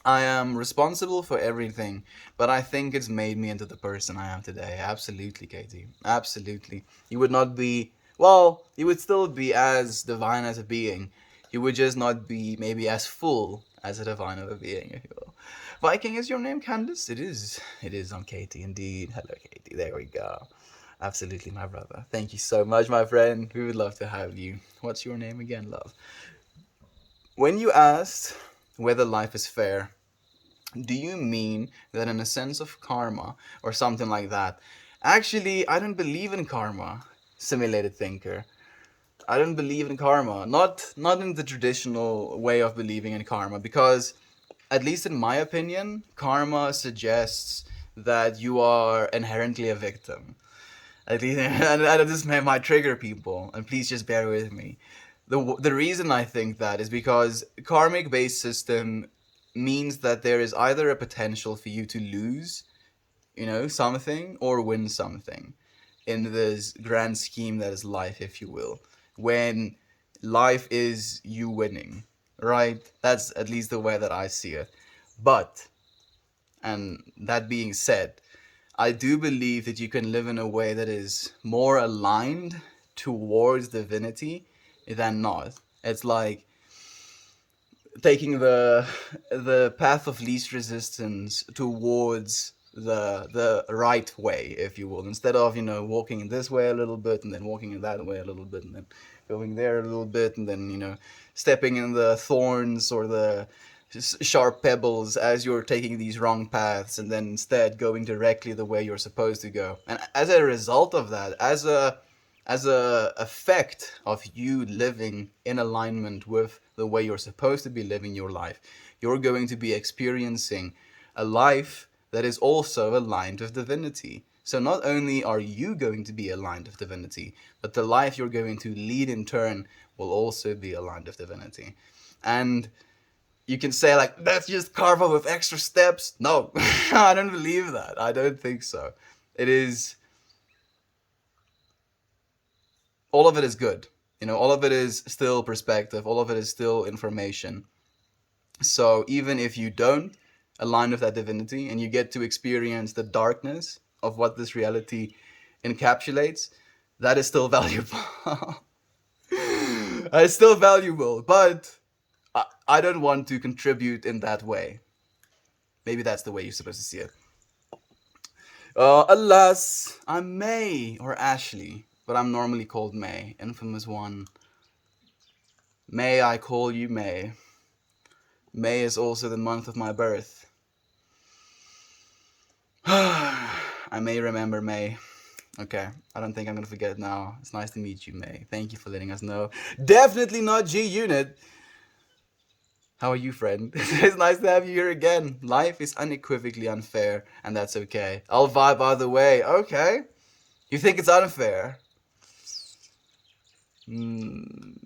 I am responsible for everything, but I think it's made me into the person I am today. Absolutely, Katie. Absolutely. You would not be, well, you would still be as divine as a being. You would just not be maybe as full as a divine of a being, if you will. Viking is your name, Candace? It is. It is on Katie, indeed. Hello, Katie. There we go. Absolutely, my brother. Thank you so much, my friend. We would love to have you. What's your name again, love? When you asked whether life is fair, do you mean that in a sense of karma or something like that? Actually, I don't believe in karma, simulated thinker. I don't believe in karma. Not in the traditional way of believing in karma, because at least in my opinion, karma suggests that you are inherently a victim. At least, and this might trigger people, and please just bear with me. The reason I think that is because karmic based system means that there is either a potential for you to lose, something, or win something in this grand scheme that is life, if you will. When life is you winning, right? That's at least the way that I see it. But, and that being said, I do believe that you can live in a way that is more aligned towards divinity than not. It's like taking the path of least resistance towards the right way, if you will, instead of walking in this way a little bit and then walking in that way a little bit and then going there a little bit and then stepping in the thorns or the sharp pebbles as you're taking these wrong paths, and then instead going directly the way you're supposed to go. And as a result of that, as a effect of you living in alignment with the way you're supposed to be living your life, you're going to be experiencing a life that is also aligned with divinity. So not only are you going to be aligned with divinity, but the life you're going to lead in turn will also be aligned with divinity. And you can say like, that's just karma with extra steps. No, I don't believe that. I don't think so. It is, all of it is good. All of it is still perspective. All of it is still information. So even if you don't align with that divinity and you get to experience the darkness of what this reality encapsulates, that is still valuable. It's still valuable, but I don't want to contribute in that way. Maybe that's the way you're supposed to see it. Alas, I'm May or Ashley, but I'm normally called May. Infamous one. May I call you May? May is also the month of my birth. I may remember May. Okay, I don't think I'm gonna forget it now. It's nice to meet you, May. Thank you for letting us know. Definitely not G Unit. How are you, friend? It's nice to have you here again. Life is unequivocally unfair, and that's okay. I'll vibe either way. Okay. You think it's unfair? Mm,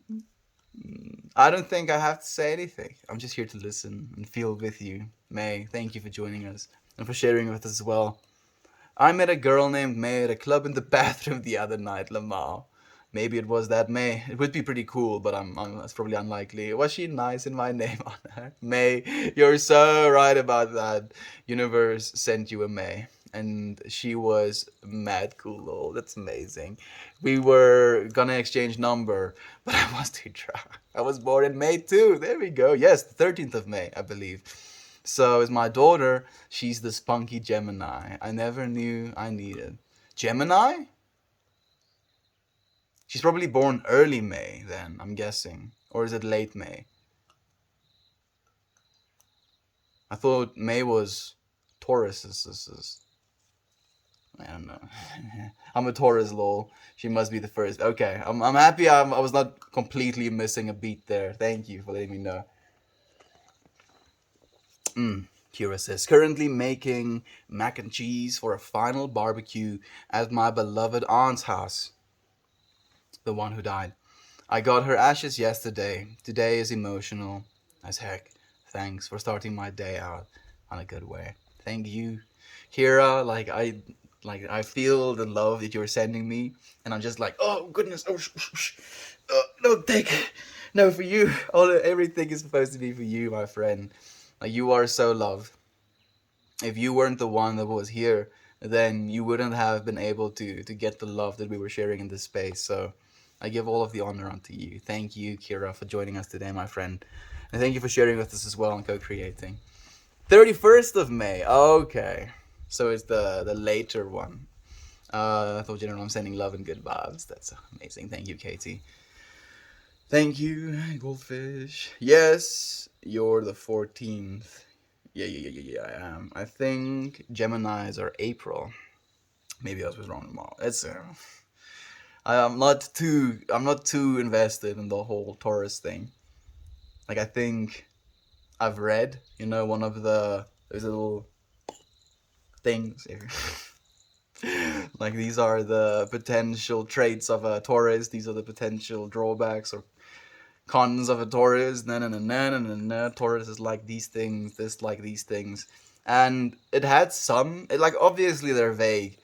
I don't think I have to say anything. I'm just here to listen and feel with you. May, thank you for joining us and for sharing with us as well. I met a girl named May at a club in the bathroom the other night, Lamar. Maybe it was that May. It would be pretty cool, but that's probably unlikely. Was she nice in my name on her? May, you're so right about that. Universe sent you a May. And she was mad cool, lol. That's amazing. We were gonna exchange number, but I was too drunk. I was born in May too. There we go. Yes, the 13th of May, I believe. So is my daughter. She's the spunky Gemini. I never knew I needed. Gemini? She's probably born early May then, I'm guessing. Or is it late May? I thought May was Taurus. I don't know. I'm a Taurus, lol. She must be the first. Okay, I'm happy I was not completely missing a beat there. Thank you for letting me know. Kira says, currently making mac and cheese for a final barbecue at my beloved aunt's house. The one who died. I got her ashes yesterday. Today is emotional as heck. Thanks for starting my day out on a good way. Thank you, Kira. I feel the love that you're sending me, and I'm just like, oh goodness, no, take, no, for you. Everything is supposed to be for you, my friend. Like, you are so loved. If you weren't the one that was here, then you wouldn't have been able to get the love that we were sharing in this space. So I give all of the honor unto you. Thank you, Kira, for joining us today, my friend. And thank you for sharing with us as well and co-creating. 31st of May. Okay. So it's the later one. I thought, I'm sending love and good vibes. That's amazing. Thank you, Katie. Thank you, Goldfish. Yes, you're the 14th. Yeah, I am. I think Geminis are April. Maybe I was wrong tomorrow. I'm not too invested in the whole Taurus thing. Like, I think I've read, one of those little things. Like, these are the potential traits of a Taurus. These are the potential drawbacks or cons of a Taurus. Taurus is like these things, this like these things. And it had obviously they're vague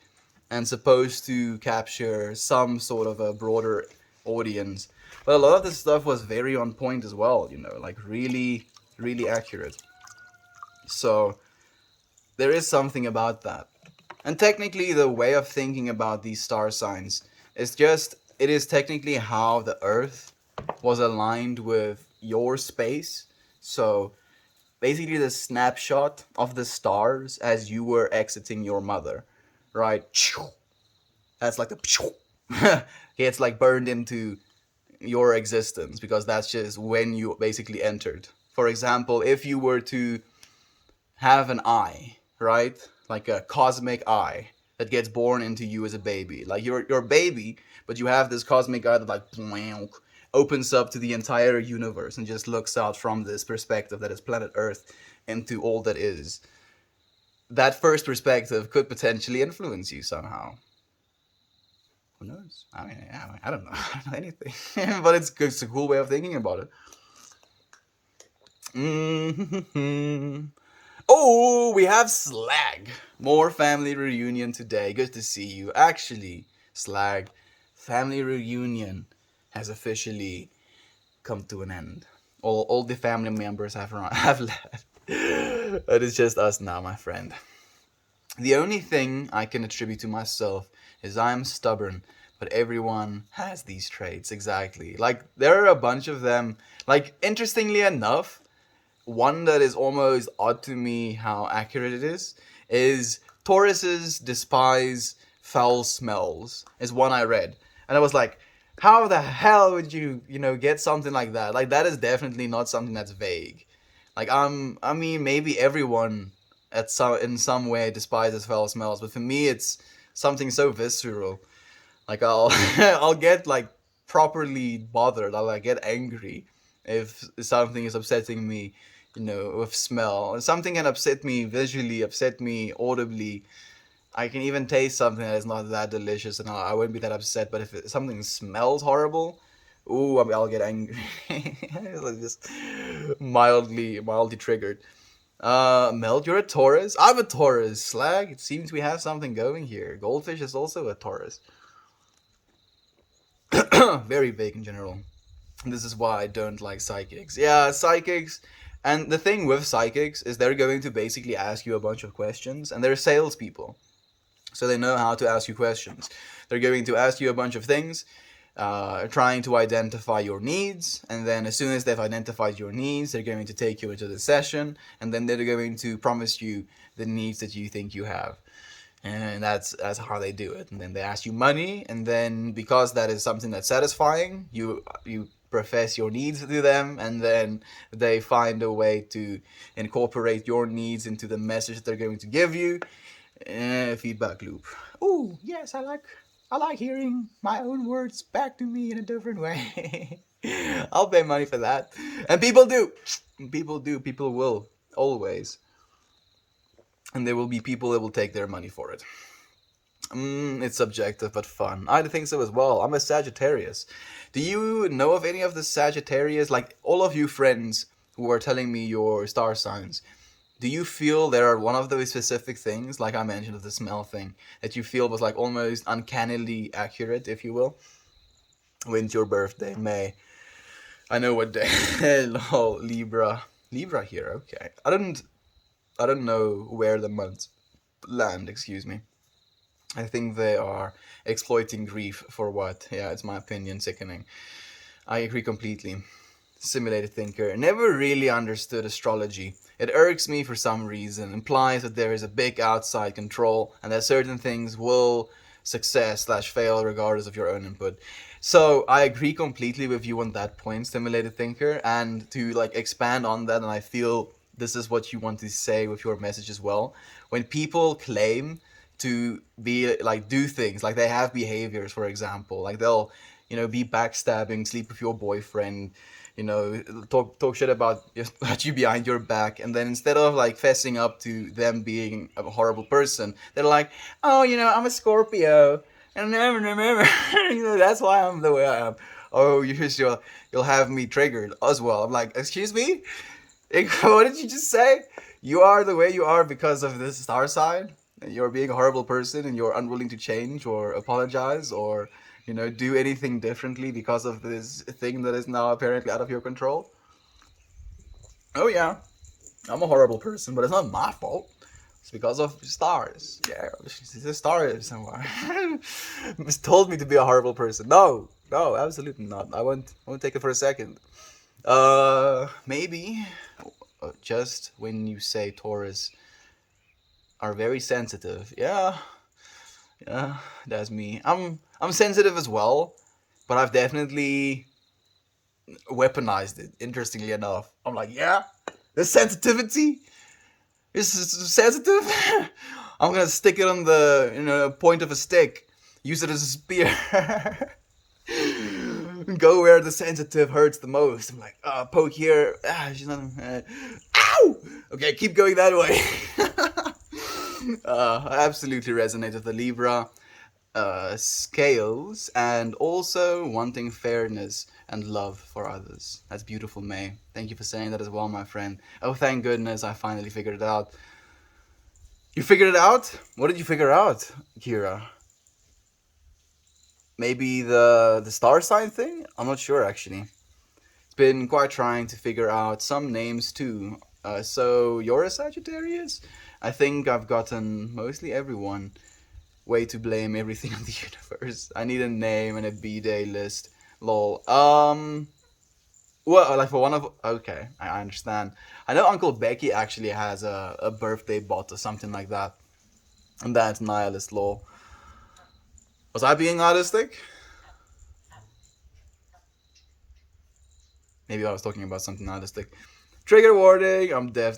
and supposed to capture some sort of a broader audience. But a lot of this stuff was very on point as well, like really, really accurate. So there is something about that. And technically, the way of thinking about these star signs is it is technically how the Earth was aligned with your space. So basically, the snapshot of the stars as you were exiting your mother, right? That's like it's like burned into your existence because that's just when you basically entered. For example, if you were to have an eye, right? Like a cosmic eye that gets born into you as a baby. Like you're a baby, but you have this cosmic eye that like opens up to the entire universe and just looks out from this perspective that is planet Earth into all that is. That first perspective could potentially influence you somehow. Who knows? I don't know. I don't know anything. But it's a cool way of thinking about it. Mm-hmm. Oh, we have Slag. More family reunion today. Good to see you. Actually, Slag, family reunion has officially come to an end. All the family members have left. It is just us now, my friend. The only thing I can attribute to myself is I'm stubborn, but everyone has these traits, exactly. Like, there are a bunch of them. Like, interestingly enough, one that is almost odd to me how accurate it is Tauruses despise foul smells. Is one I read, and I was like, how the hell would you get something like that? Like that is definitely not something that's vague. Like I mean, maybe everyone in some way despises foul smells, but for me, it's something so visceral. Like I'll I'll get like properly bothered. I'll like get angry if something is upsetting me, with smell. Something can upset me visually, upset me audibly. I can even taste something that is not that delicious, and I wouldn't be that upset. But if something smells horrible, ooh, I'll get angry. Like just mildly triggered. Meld, you're a Taurus. I'm a Taurus. Slag. It seems we have something going here. Goldfish is also a Taurus. Very vague in general. This is why I don't like psychics. Yeah, psychics. And the thing with psychics is they're going to basically ask you a bunch of questions, and they're salespeople. So they know how to ask you questions. They're going to ask you a bunch of things, trying to identify your needs, and then as soon as they've identified your needs, they're going to take you into the session, and then they're going to promise you the needs that you think you have. And that's how they do it. And then they ask you money, and then because that is something that's satisfying, you profess your needs to them, and then they find a way to incorporate your needs into the message that they're going to give you. Feedback loop. Oh yes, I like hearing my own words back to me in a different way. I'll pay money for that, and people do. People will always, and there will be people that will take their money for it. It's subjective but fun. I think so as well. I'm a Sagittarius. Do you know of any of the Sagittarius? Like all of you friends who are telling me your star signs, do you feel there are one of those specific things, like I mentioned, the smell thing, that you feel was like almost uncannily accurate, if you will? When's your birthday? May. I know what day. Hello, Libra. Libra here. Okay. I don't know where the months land. Excuse me. I think they are exploiting grief for what? Yeah, it's my opinion. Sickening. I agree completely. Simulated thinker. Never really understood astrology. It irks me for some reason. Implies that there is a big outside control and that certain things will success/fail regardless of your own input. So I agree completely with you on that point, simulated thinker, and to like expand on that, and I feel this is what you want to say with your message as well. When people claim to be like do things like they have behaviors, for example, like they'll be backstabbing, sleep with your boyfriend, talk shit about you behind your back, and then instead of like fessing up to them being a horrible person, they're like, oh, I'm a Scorpio, and never, that's why I'm the way I am. Oh, you'll have me triggered as well. I'm like, excuse me, what did you just say? You are the way you are because of this star sign. You're being a horrible person, and you're unwilling to change or apologize or do anything differently because of this thing that is now apparently out of your control. Oh yeah, I'm a horrible person, but it's not my fault. It's because of stars. Yeah, the stars somewhere. It's told me to be a horrible person. No, no, absolutely not. I won't take it for a second. Maybe just when you say Taurus are very sensitive. Yeah, yeah, that's me. I'm sensitive as well, but I've definitely weaponized it. Interestingly enough, I'm like, yeah, the sensitivity is sensitive. I'm gonna stick it on the point of a stick. Use it as a spear. Go where the sensitive hurts the most. I'm like, poke here. She's not. Ow! Okay, keep going that way. I absolutely resonate with the Libra scales, and also wanting fairness and love for others. That's beautiful, May. Thank you for saying that as well, my friend. Oh, thank goodness I finally figured it out. You figured it out? What did you figure out, Kira? Maybe the star sign thing? I'm not sure, actually. It's been quite trying to figure out some names, too. So, you're a Sagittarius? I think I've gotten mostly everyone. Way to blame everything on the universe. I need a name and a B-Day list. Lol. Well, like for one of okay, I understand. I know Uncle Becky actually has a birthday bot or something like that, and that's nihilist law. Was I being nihilistic? Maybe I was talking about something nihilistic. Trigger warning, I'm deaf,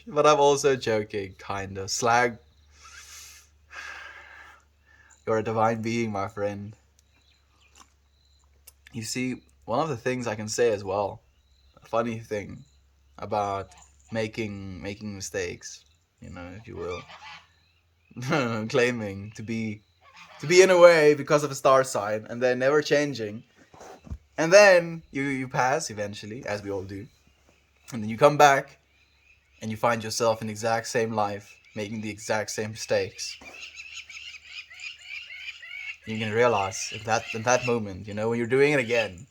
but I'm also joking, kinda. Slag, you're a divine being, my friend. You see, one of the things I can say as well, a funny thing about making mistakes, if you will, claiming to be in a way because of a star sign, and then never changing, and then you pass eventually, as we all do, and then you come back and you find yourself in the exact same life, making the exact same mistakes. You can realize in that moment, when you're doing it again,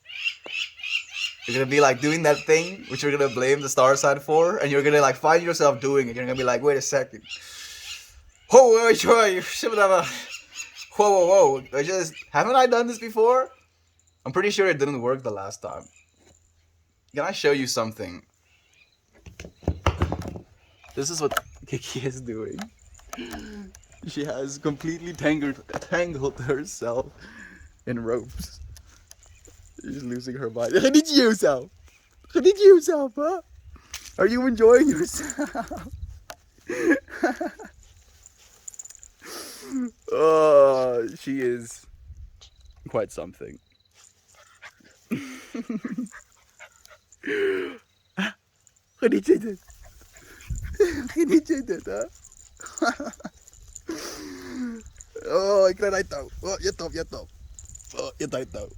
you're gonna be like doing that thing which you're gonna blame the star sign for, and you're gonna like find yourself doing it. You're gonna be like, wait a second, whoa, wait, whoa, whoa, whoa! I just haven't I done this before? I'm pretty sure it didn't work the last time. Can I show you something? This is what Kiki is doing. She has completely tangled herself in ropes. She's losing her mind. Did you yourself? Did you yourself, huh? Are you enjoying yourself? Oh, she is quite something. What did you do? What did you do, huh? Oh, ik krijg het touw. Oh, je top, je top. Oh, je tijd touw.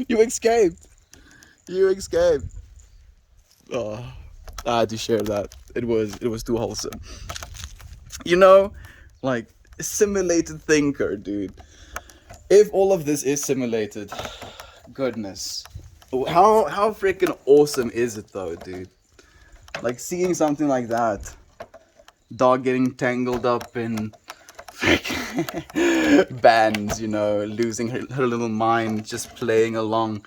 You escaped. You escaped. Oh, I had to share that. It was too wholesome. You know, like simulated thinker, dude. If all of this is simulated, goodness, how freaking awesome is it though, dude? Like seeing something like that, dog getting tangled up in bands, losing her little mind, just playing along.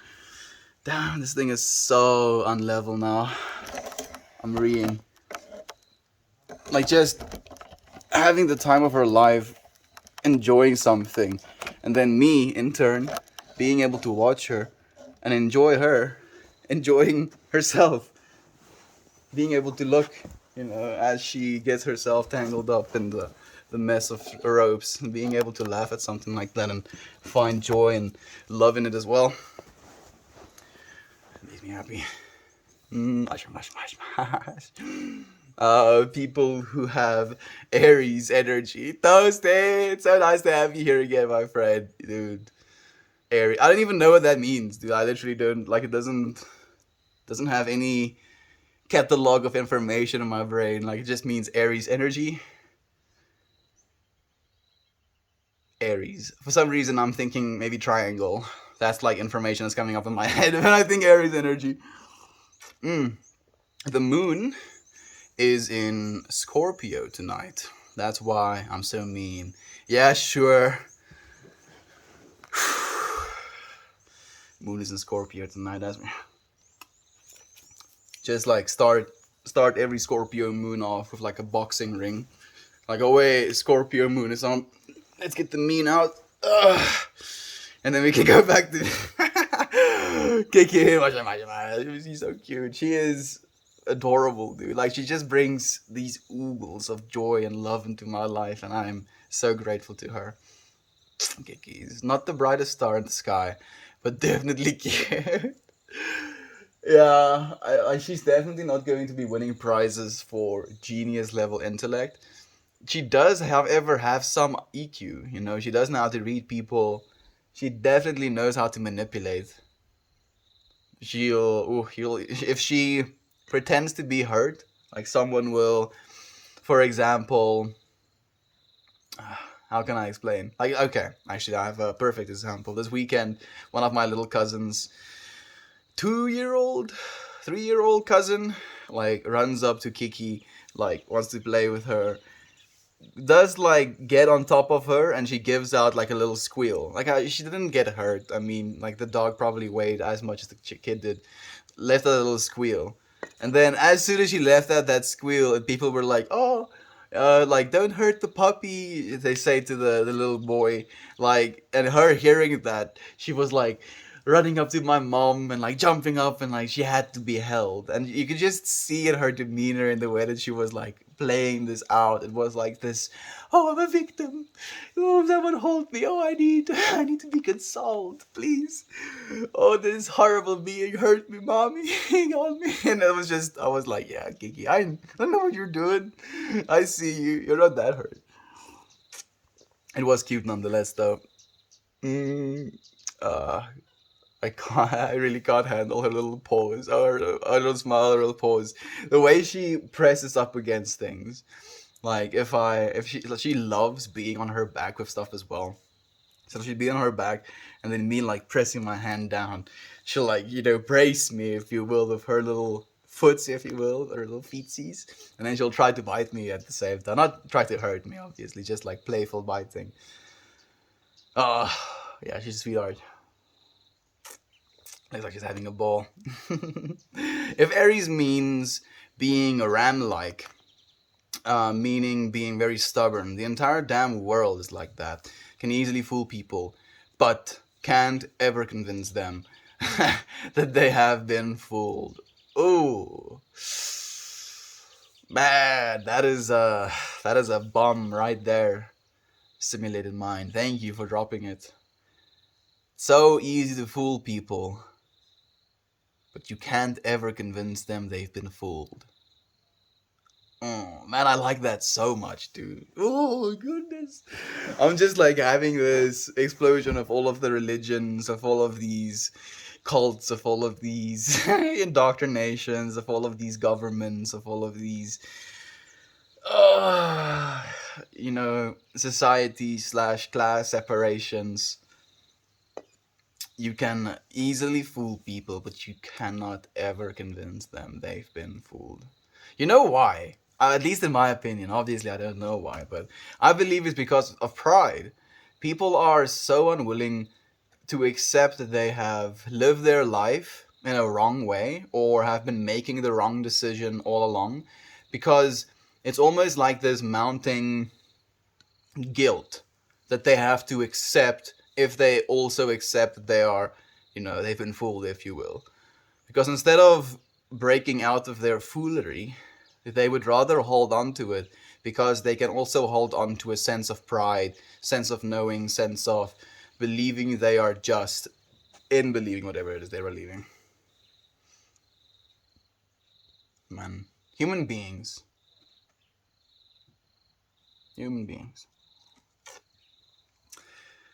Damn, this thing is so unlevel now. I'm reeing. Like just having the time of her life, enjoying something, and then me in turn being able to watch her and enjoy her enjoying herself, being able to look, as she gets herself tangled up in the mess of ropes, and being able to laugh at something like that and find joy and love in it as well. It makes me happy. Mush, mush, mush, mush. People who have Aries energy. Toasted! So nice to have you here again, my friend. Dude. Aries. I don't even know what that means, dude. I literally don't, like, it doesn't have any catalog of information in my brain. Like, it just means Aries energy. Aries. For some reason, I'm thinking maybe triangle. That's like information that's coming up in my head when I think Aries energy. The moon is in Scorpio tonight. That's why I'm so mean. Yeah, sure. Moon is in Scorpio tonight. That's just like start every Scorpio moon off with like a boxing ring. Like, oh wait, Scorpio moon is on. Let's get the mean out. Ugh. And then we can go back to Kiki. She's so cute. She is adorable, dude. Like, she just brings these oogles of joy and love into my life, and I'm so grateful to her. Kiki's not the brightest star in the sky, but definitely cute. Yeah, she's definitely not going to be winning prizes for genius level intellect. She does, however, have some EQ. She does know how to read people. She definitely knows how to manipulate. He'll if she pretends to be hurt, like someone will, for example, how can I explain? Like, okay, actually, I have a perfect example. This weekend, one of my little cousins, 2-year-old, 3-year-old cousin, like runs up to Kiki, like wants to play with her. does like get on top of her, and she gives out like a little squeal. Like she didn't get hurt. I mean, like the dog probably weighed as much as the kid did. Left a little squeal, and then as soon as she left out that squeal, and people were like, "Oh, like don't hurt the puppy," they say to the little boy. Like, and her hearing that, she was like running up to my mom and like jumping up, and like she had to be held, and you could just see in her demeanor in the way that she was like playing this out. It was like this, "Oh, I'm a victim. Oh, someone hold me. Oh, I need to be consoled, please. Oh, this horrible being hurt me, mommy. Hold me." And it was just, I was like, "Yeah, Kiki, I know what you're doing. I see you. You're not that hurt." It was cute nonetheless, though. Mm, uh, I can't. I really can't handle her little paws, or her little smile, her little paws. The way she presses up against things. Like if she loves being on her back with stuff as well. So she'd be on her back, and then me like pressing my hand down. She'll like brace me, if you will, with her little foots, if you will, or little feetsies, and then she'll try to bite me at the same time. Not try to hurt me, obviously, just like playful biting. Oh, yeah, she's a sweetheart. Looks like she's having a ball. If Aries means being a ram-like, meaning being very stubborn, the entire damn world is like that. Can easily fool people, but can't ever convince them that they have been fooled. Ooh, man, that is a bomb right there. Simulated mind. Thank you for dropping it. So easy to fool people, but you can't ever convince them they've been fooled. Oh, man, I like that so much, dude. Oh, goodness. I'm just like having this explosion of all of the religions, of all of these cults, of all of these indoctrinations, of all of these governments, of all of these, uh, society slash class separations. You can easily fool people, but you cannot ever convince them they've been fooled. You know why? At least in my opinion. Obviously, I don't know why, but I believe it's because of pride. People are so unwilling to accept that they have lived their life in a wrong way, or have been making the wrong decision all along, because it's almost like this mounting guilt that they have to accept, if they also accept that they are, they've been fooled, if you will. Because instead of breaking out of their foolery, they would rather hold on to it, because they can also hold on to a sense of pride, sense of knowing, sense of believing they are just in believing whatever it is they are believing. Man, human beings. Human beings.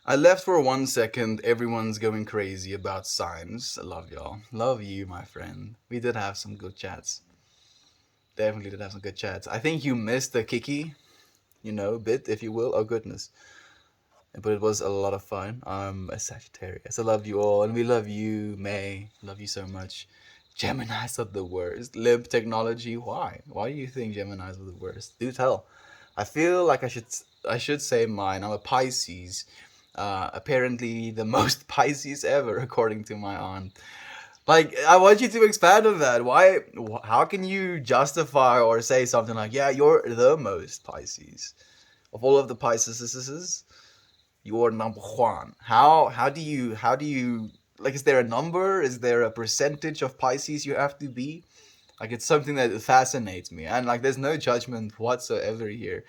I left for 1 second. Everyone's going crazy about signs. I love y'all. Love you, my friend. We did have some good chats. Definitely did have some good chats. I think you missed the Kiki, bit, if you will. Oh, goodness. But it was a lot of fun. I'm a Sagittarius. I love you all. And we love you, May. Love you so much. Geminis are the worst. Lib technology. Why? Why do you think Geminis are the worst? Do tell. I feel like I should say mine. I'm a Pisces. Apparently the most Pisces ever, according to my aunt. Like, I want you to expand on that. Why? How can you justify or say something like, "Yeah, you're the most Pisces of all of the Pisceses. You're number one." How do you like? Is there a number? Is there a percentage of Pisces you have to be? Like, it's something that fascinates me, and like, there's no judgment whatsoever here.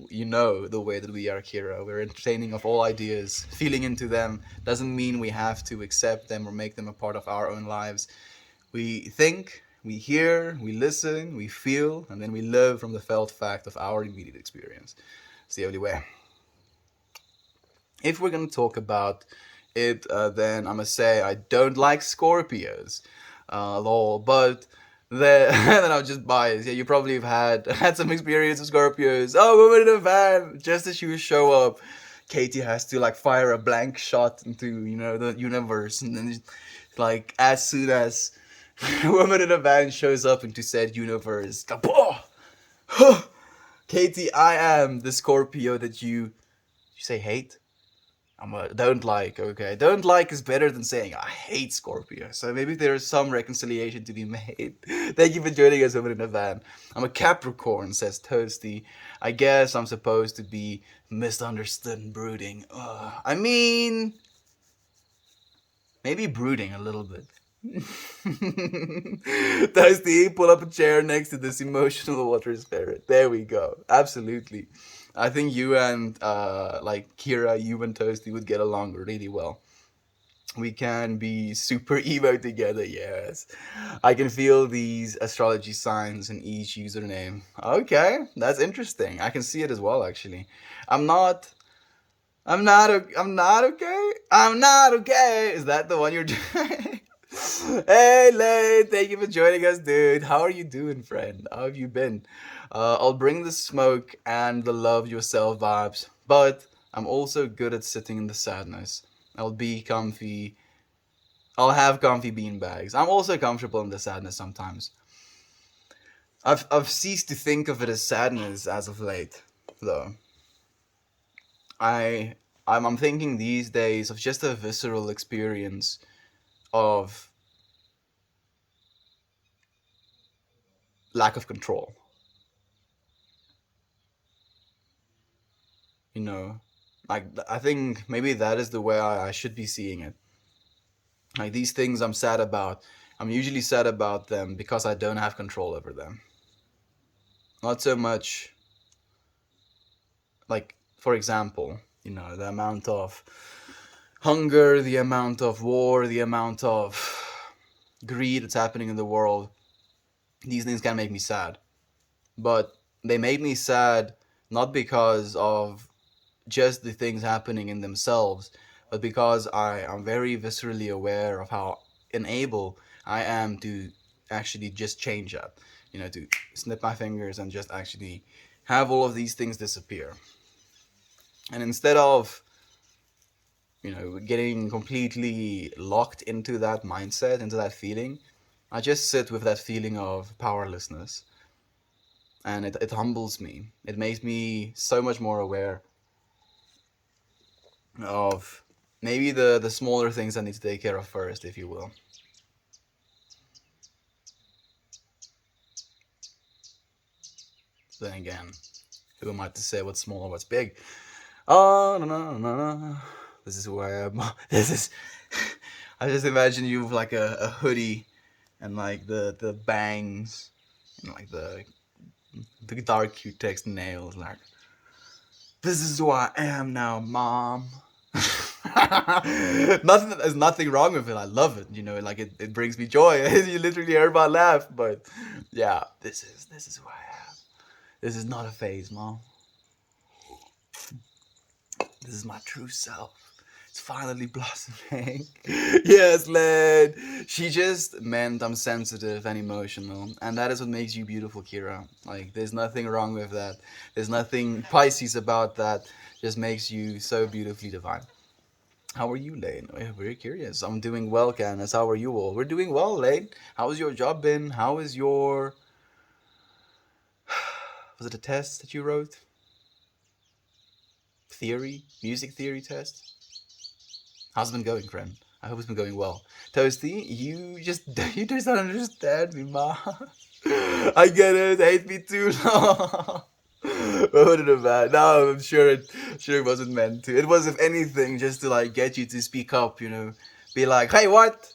The way that we are, Kira. We're entertaining of all ideas. Feeling into them doesn't mean we have to accept them or make them a part of our own lives. We think, we hear, we listen, we feel, and then we live from the felt fact of our immediate experience. It's the only way. If we're going to talk about it, then I must say I don't like Scorpios, lol. But then I'm just biased. Yeah, you probably have had some experience with Scorpios. Oh, woman in a van. Just as you show up, Katie has to like fire a blank shot into the universe, and then like as soon as woman in a van shows up into said universe, kapoh! Katie, I am the Scorpio that you say hate. I'm a don't like. Okay, don't like is better than saying I hate Scorpio. So maybe there is some reconciliation to be made. Thank you for joining us over in the van. I'm a Capricorn, says Toasty. I guess I'm supposed to be misunderstood and brooding. I mean, maybe brooding a little bit. Toasty, pull up a chair next to this emotional water spirit. There we go. Absolutely. I think you and like Kira, you and Toasty would get along really well. We can be super emo together, yes. I can feel these astrology signs in each username. Okay, that's interesting. I can see it as well, actually. I'm not. I'm not okay. I'm not okay. Is that the one you're doing? Hey, Lane. Thank you for joining us, dude. How are you doing, friend? How have you been? I'll bring the smoke and the love yourself vibes, but I'm also good at sitting in the sadness. I'll be comfy. I'll have comfy bean bags. I'm also comfortable in the sadness sometimes. I've ceased to think of it as sadness as of late, though. I I'm thinking these days of just a visceral experience of lack of control. You know, like I think maybe that is the way I should be seeing it. Like these things I'm sad about. I'm usually sad about them because I don't have control over them. Not so much like, for example, the amount of hunger, the amount of war, the amount of greed that's happening in the world. These things can make me sad. But they made me sad not because of just the things happening in themselves, but because I am very viscerally aware of how unable I am to actually just change that. To snip my fingers and just actually have all of these things disappear. And instead of, getting completely locked into that mindset, into that feeling, I just sit with that feeling of powerlessness. And it humbles me. It makes me so much more aware of maybe the smaller things I need to take care of first, if you will. Then again, who am I to say what's small or what's big? Oh no no no no! This is who I am. This is. I just imagine you with like a hoodie and like the bangs and like the dark cutex nails. Like, this is who I am now, mom. Nothing. There's nothing wrong with it. I love it. Like it brings me joy. You literally heard my laugh, but yeah, this is who I am. This is not a phase, mom. This is my true self. It's finally blossoming. Yes, lad. She just meant I'm sensitive and emotional, and that is what makes you beautiful, Kira. Like, there's nothing wrong with that. There's nothing Pisces about that. Just makes you so beautifully divine. How are you, Lane? We're very curious. I'm doing well, Candace. How are you all? We're doing well, Lane. How's your job been? How is your... Was it a test that you wrote? Theory? Music theory test? How's it been going, friend? I hope it's been going well. Toasty, you just you just don't understand me, ma. I get it. Hate me too long. What it about? No, I'm sure it wasn't meant to. It was, if anything, just to like get you to speak up. Be like, hey, what?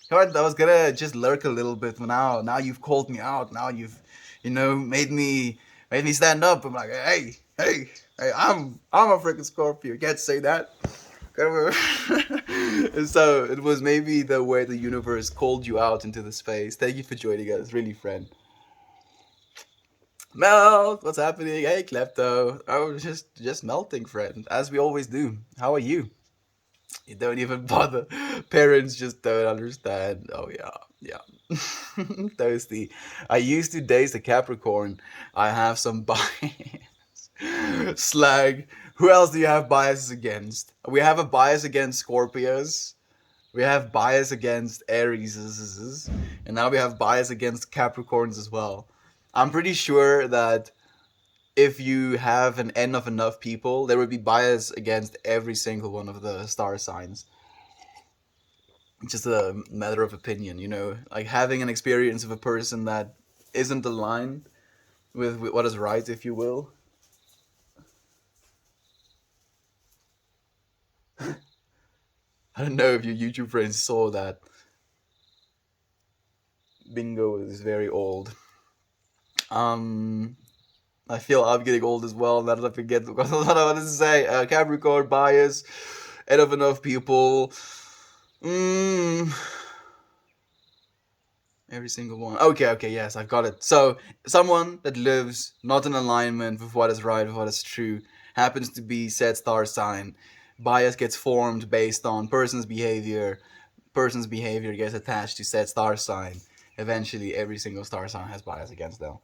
What? I was gonna just lurk a little bit. Now you've called me out. Now you've, made me stand up. I'm like, hey, I'm a freaking Scorpio. You can't say that. And so it was maybe the way the universe called you out into the space. Thank you for joining us, really, friend. Melt, what's happening? Hey, Klepto. Oh, just melting, friend, as we always do. How are you? You don't even bother. Parents just don't understand. Oh yeah, yeah. Thirsty. I used to date a Capricorn. I have some bias. Slag. Who else do you have biases against? We have a bias against Scorpios. We have bias against Aries. And now we have bias against Capricorns as well. I'm pretty sure that if you have an n of enough people, there would be bias against every single one of the star signs. It's just a matter of opinion, like having an experience of a person that isn't aligned with what is right, if you will. I don't know if your YouTube friends saw that. Bingo is very old. Um, I feel I'm getting old as well. Now that I forget what I wanted to say. Capricorn bias, and of enough people. Mm, every single one. Okay, okay, yes, I've got it. So, someone that lives not in alignment with what is right, with what is true, happens to be said star sign. Bias gets formed based on person's behavior. Person's behavior gets attached to said star sign. Eventually, every single star sign has bias against them.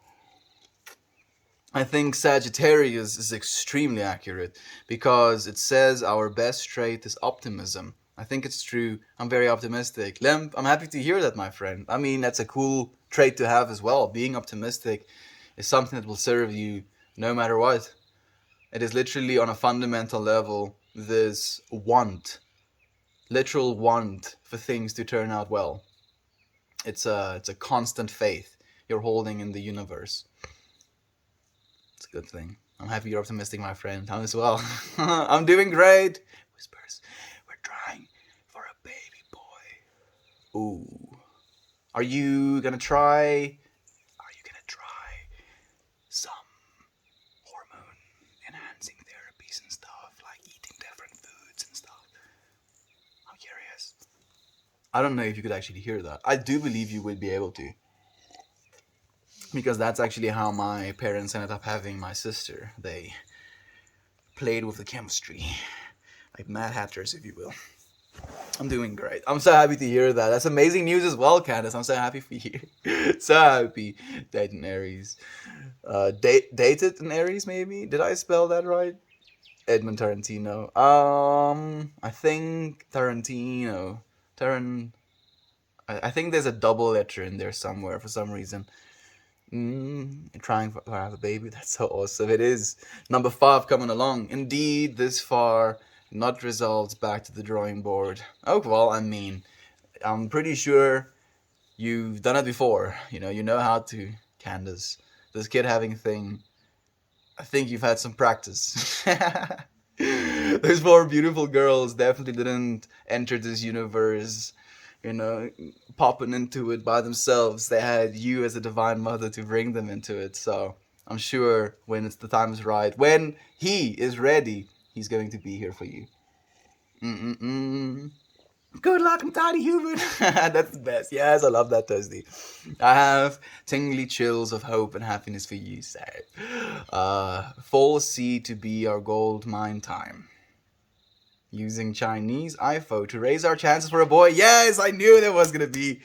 I think Sagittarius is extremely accurate because it says our best trait is optimism. I think it's true. I'm very optimistic. Lemp, I'm happy to hear that, my friend. I mean, that's a cool trait to have as well. Being optimistic is something that will serve you no matter what. It is literally on a fundamental level this want, literal want for things to turn out well. It's a constant faith you're holding in the universe. It's a good thing. I'm happy you're optimistic, my friend. I'm as well. I'm doing great. Whispers. We're trying for a baby boy. Ooh. Are you gonna try? Are you gonna try some hormone enhancing therapies and stuff, like eating different foods and stuff? I'm curious. I don't know if you could actually hear that. I do believe you would be able to, because that's actually how my parents ended up having my sister. They played with the chemistry, like Mad Hatters, if you will. I'm doing great. I'm so happy to hear that. That's amazing news as well, Candace. I'm so happy for you. So happy. Dated in Aries. Dated in Aries, maybe? Did I spell that right? Edmund Tarantino. I think Tarantino. I think there's a double letter in there somewhere for some reason. Trying to have a baby. That's so awesome. It is. Number 5 coming along. Indeed, this far, not results, back to the drawing board. Oh, well, I mean, I'm pretty sure you've done it before. You know how to, Candace. This kid having thing, I think you've had some practice. Those 4 beautiful girls definitely didn't enter this universe, you know, popping into it by themselves. They had you as a divine mother to bring them into it. So I'm sure when the time is right, when he is ready, he's going to be here for you. Mm-mm-mm. Good luck, I'm Tiny Human. That's the best. Yes, I love that, Thursday. I have tingly chills of hope and happiness for you, Sarah. Fall C to be our gold mine time. Using Chinese iPhone to raise our chances for a boy. Yes, I knew there was going to be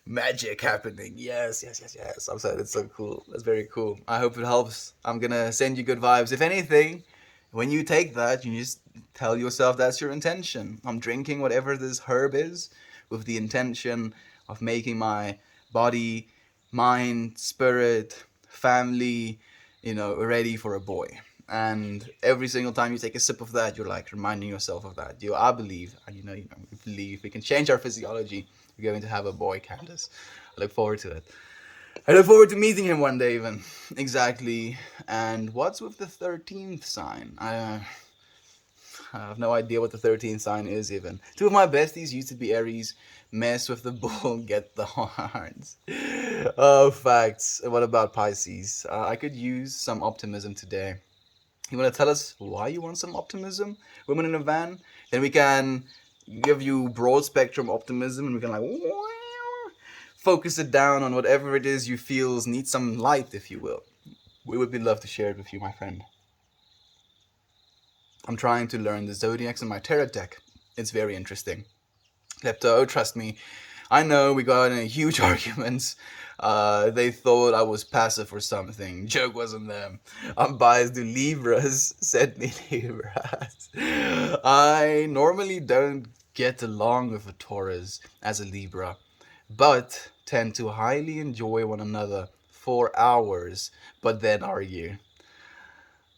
magic happening. Yes, yes, yes, yes. I'm sorry, that's so cool. That's very cool. I hope it helps. I'm going to send you good vibes. If anything, when you take that, you just tell yourself that's your intention. I'm drinking whatever this herb is with the intention of making my body, mind, spirit, family, ready for a boy. And every single time you take a sip of that, you're like reminding yourself of that. I believe, and we believe we can change our physiology. We're going to have a boy, Candace. I look forward to it. I look forward to meeting him one day, even. Exactly. And what's with the 13th sign? I have no idea what the 13th sign is, even. 2 of my besties used to be Aries. Mess with the bull, get the horns. Oh, facts. What about Pisces? I could use some optimism today. You want to tell us why you want some optimism? Women in a van? Then we can give you broad spectrum optimism and we can focus it down on whatever it is you feel needs some light, if you will. We would be love to share it with you, my friend. I'm trying to learn the zodiacs in my tarot deck. It's very interesting. Klepto, trust me. I know we got in a huge arguments. They thought I was passive or something. Joke wasn't them. I'm biased to Libras. Send me Libras. I normally don't get along with a Taurus as a Libra, but tend to highly enjoy one another for hours, but then argue.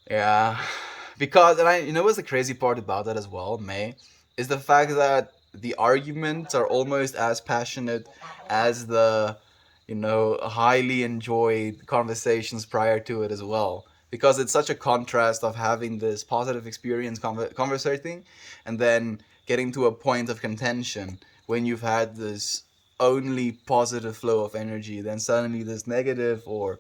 Yeah, because and you know what's the crazy part about that as well, May, is the fact that the arguments are almost as passionate as the, highly enjoyed conversations prior to it as well. Because it's such a contrast of having this positive experience conversating, and then getting to a point of contention when you've had this only positive flow of energy, then suddenly this negative or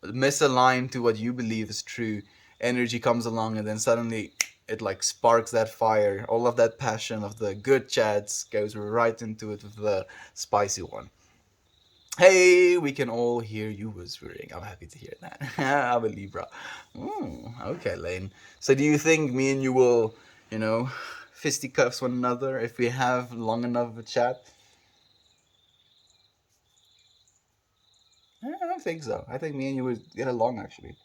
misaligned to what you believe is true energy comes along, and then suddenly it like sparks that fire. All of that passion of the good chats goes right into it with the spicy one. Hey, we can all hear you whispering. I'm happy to hear that. I'm a Libra. Okay, Lane. So do you think me and you will, you know fisticuffs one another if we have long enough of a chat? I don't think so. I think me and you would get along, actually.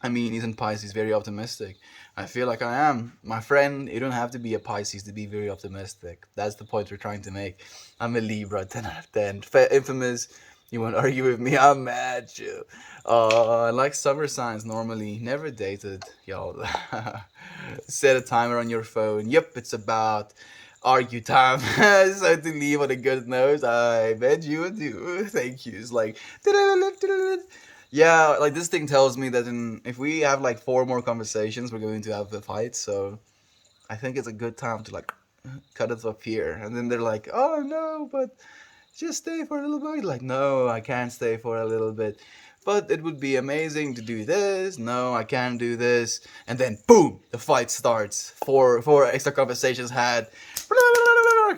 I mean, he's in Pisces, very optimistic. I feel like I am. My friend, you don't have to be a Pisces to be very optimistic. That's the point we're trying to make. I'm a Libra, 10 out of 10. Infamous, you want to argue with me? I'm mad, you. I like summer signs normally. Never dated, y'all. Set a timer on your phone. Yep, it's about argue time. So to leave on a good note, I bet you would do. Thank you. It's like, yeah, like this thing tells me that if we have like four more conversations, we're going to have a fight. So I think it's a good time to like cut it off here. And then they're like, "Oh no, but just stay for a little bit." Like, no, I can't stay for a little bit. But it would be amazing to do this. No, I can't do this. And then boom, the fight starts. Four extra conversations had.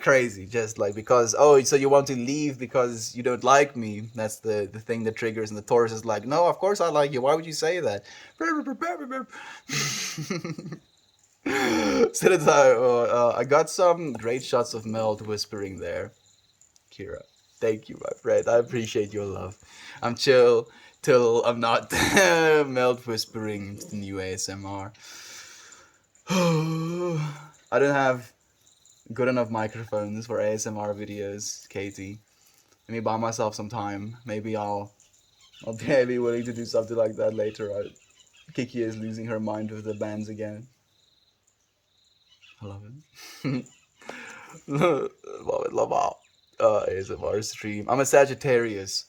Crazy, just like because so you want to leave because you don't like me. That's the thing that triggers, and the Taurus is like, no, of course I like you. Why would you say that? So that's I got some great shots of Meld whispering there. Kira, thank you, my friend. I appreciate your love. I'm chill till I'm not Meld whispering new ASMR. I don't have good enough microphones for ASMR videos, Katie. Let me buy myself some time. Maybe I'll be willing to do something like that later on. Kiki is losing her mind with the bands again. I love it. Love it, love all. ASMR stream. I'm a Sagittarius.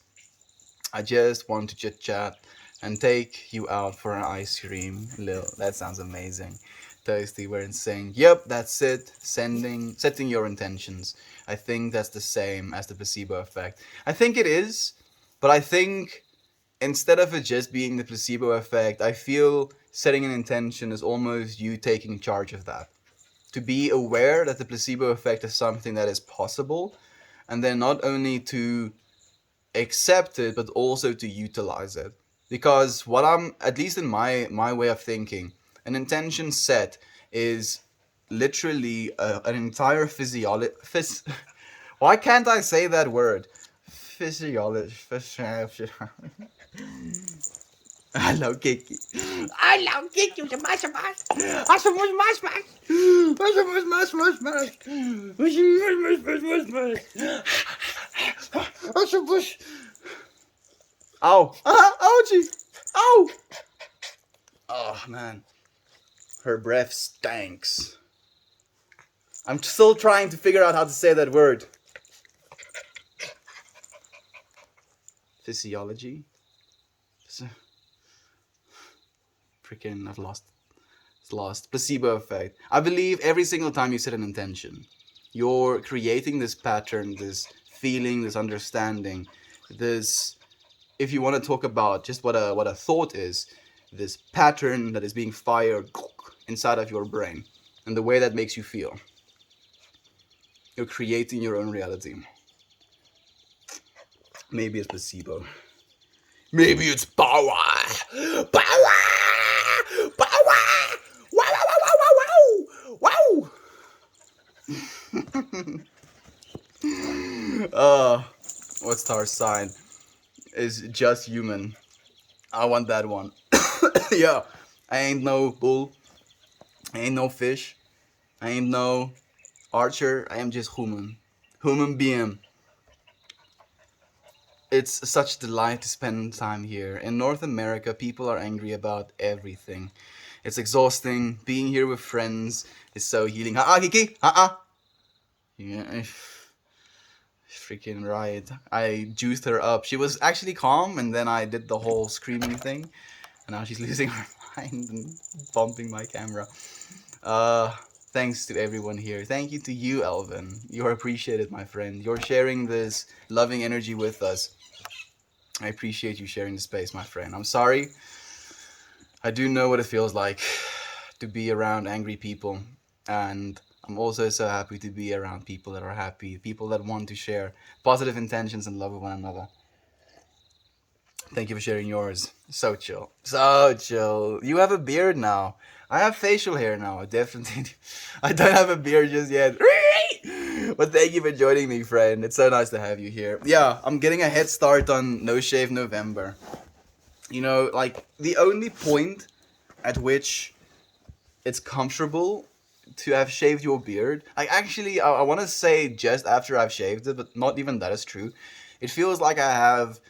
I just want to chit chat and take you out for an ice cream. Lil, that sounds amazing. Toasty, we're insane. Yep, that's it. Setting your intentions. I think that's the same as the placebo effect. I think it is, but I think instead of it just being the placebo effect, I feel setting an intention is almost you taking charge of that. To be aware that the placebo effect is something that is possible, and then not only to accept it but also to utilize it. Because what I'm, at least in my way of thinking, an intention set is literally an entire physiology. Why can't I say that word? Physiology. Hello, Kiki. Hello, Kiki. Mais, mais. Hacemos mais, mais. Hacemos mais, mais, mais. Hacemos mais, mais, mais. Hacemos. Ow. Ouchie. Ow. Oh, man. Her breath stinks. I'm still trying to figure out how to say that word. Physiology? Freaking, I've lost. It's lost. Placebo effect. I believe every single time you set an intention, you're creating this pattern, this feeling, this understanding, this, if you want to talk about just what a thought is, this pattern that is being fired inside of your brain and the way that makes you feel. You're creating your own reality. Maybe it's placebo. Maybe it's power. Power. Power. Wow, wow, wow, wow, wow, wow. What star sign is just human? I want that one. Yeah, I ain't no bull. I ain't no fish. I ain't no archer. I am just human. Human being. It's such delight to spend time here. In North America, people are angry about everything. It's exhausting. Being here with friends is so healing. Kiki! Yeah, freaking right. I juiced her up. She was actually calm, and then I did the whole screaming thing, and now she's losing her mind and bumping my camera. Uh, Thanks to everyone here. Thank you to you, Elvin. You're appreciated, my friend. You're sharing this loving energy with us. I appreciate you sharing the space, my friend. I'm sorry. I do know what it feels like to be around angry people, and I'm also so happy to be around people that are happy, people that want to share positive intentions and love with one another. Thank you for sharing yours. So chill. So chill. You have a beard now. I have facial hair now. I definitely. I don't have a beard just yet. But thank you for joining me, friend. It's so nice to have you here. Yeah, I'm getting a head start on No Shave November. Like the only point at which it's comfortable to have shaved your beard. I want to say just after I've shaved it, but not even that is true. It feels like I have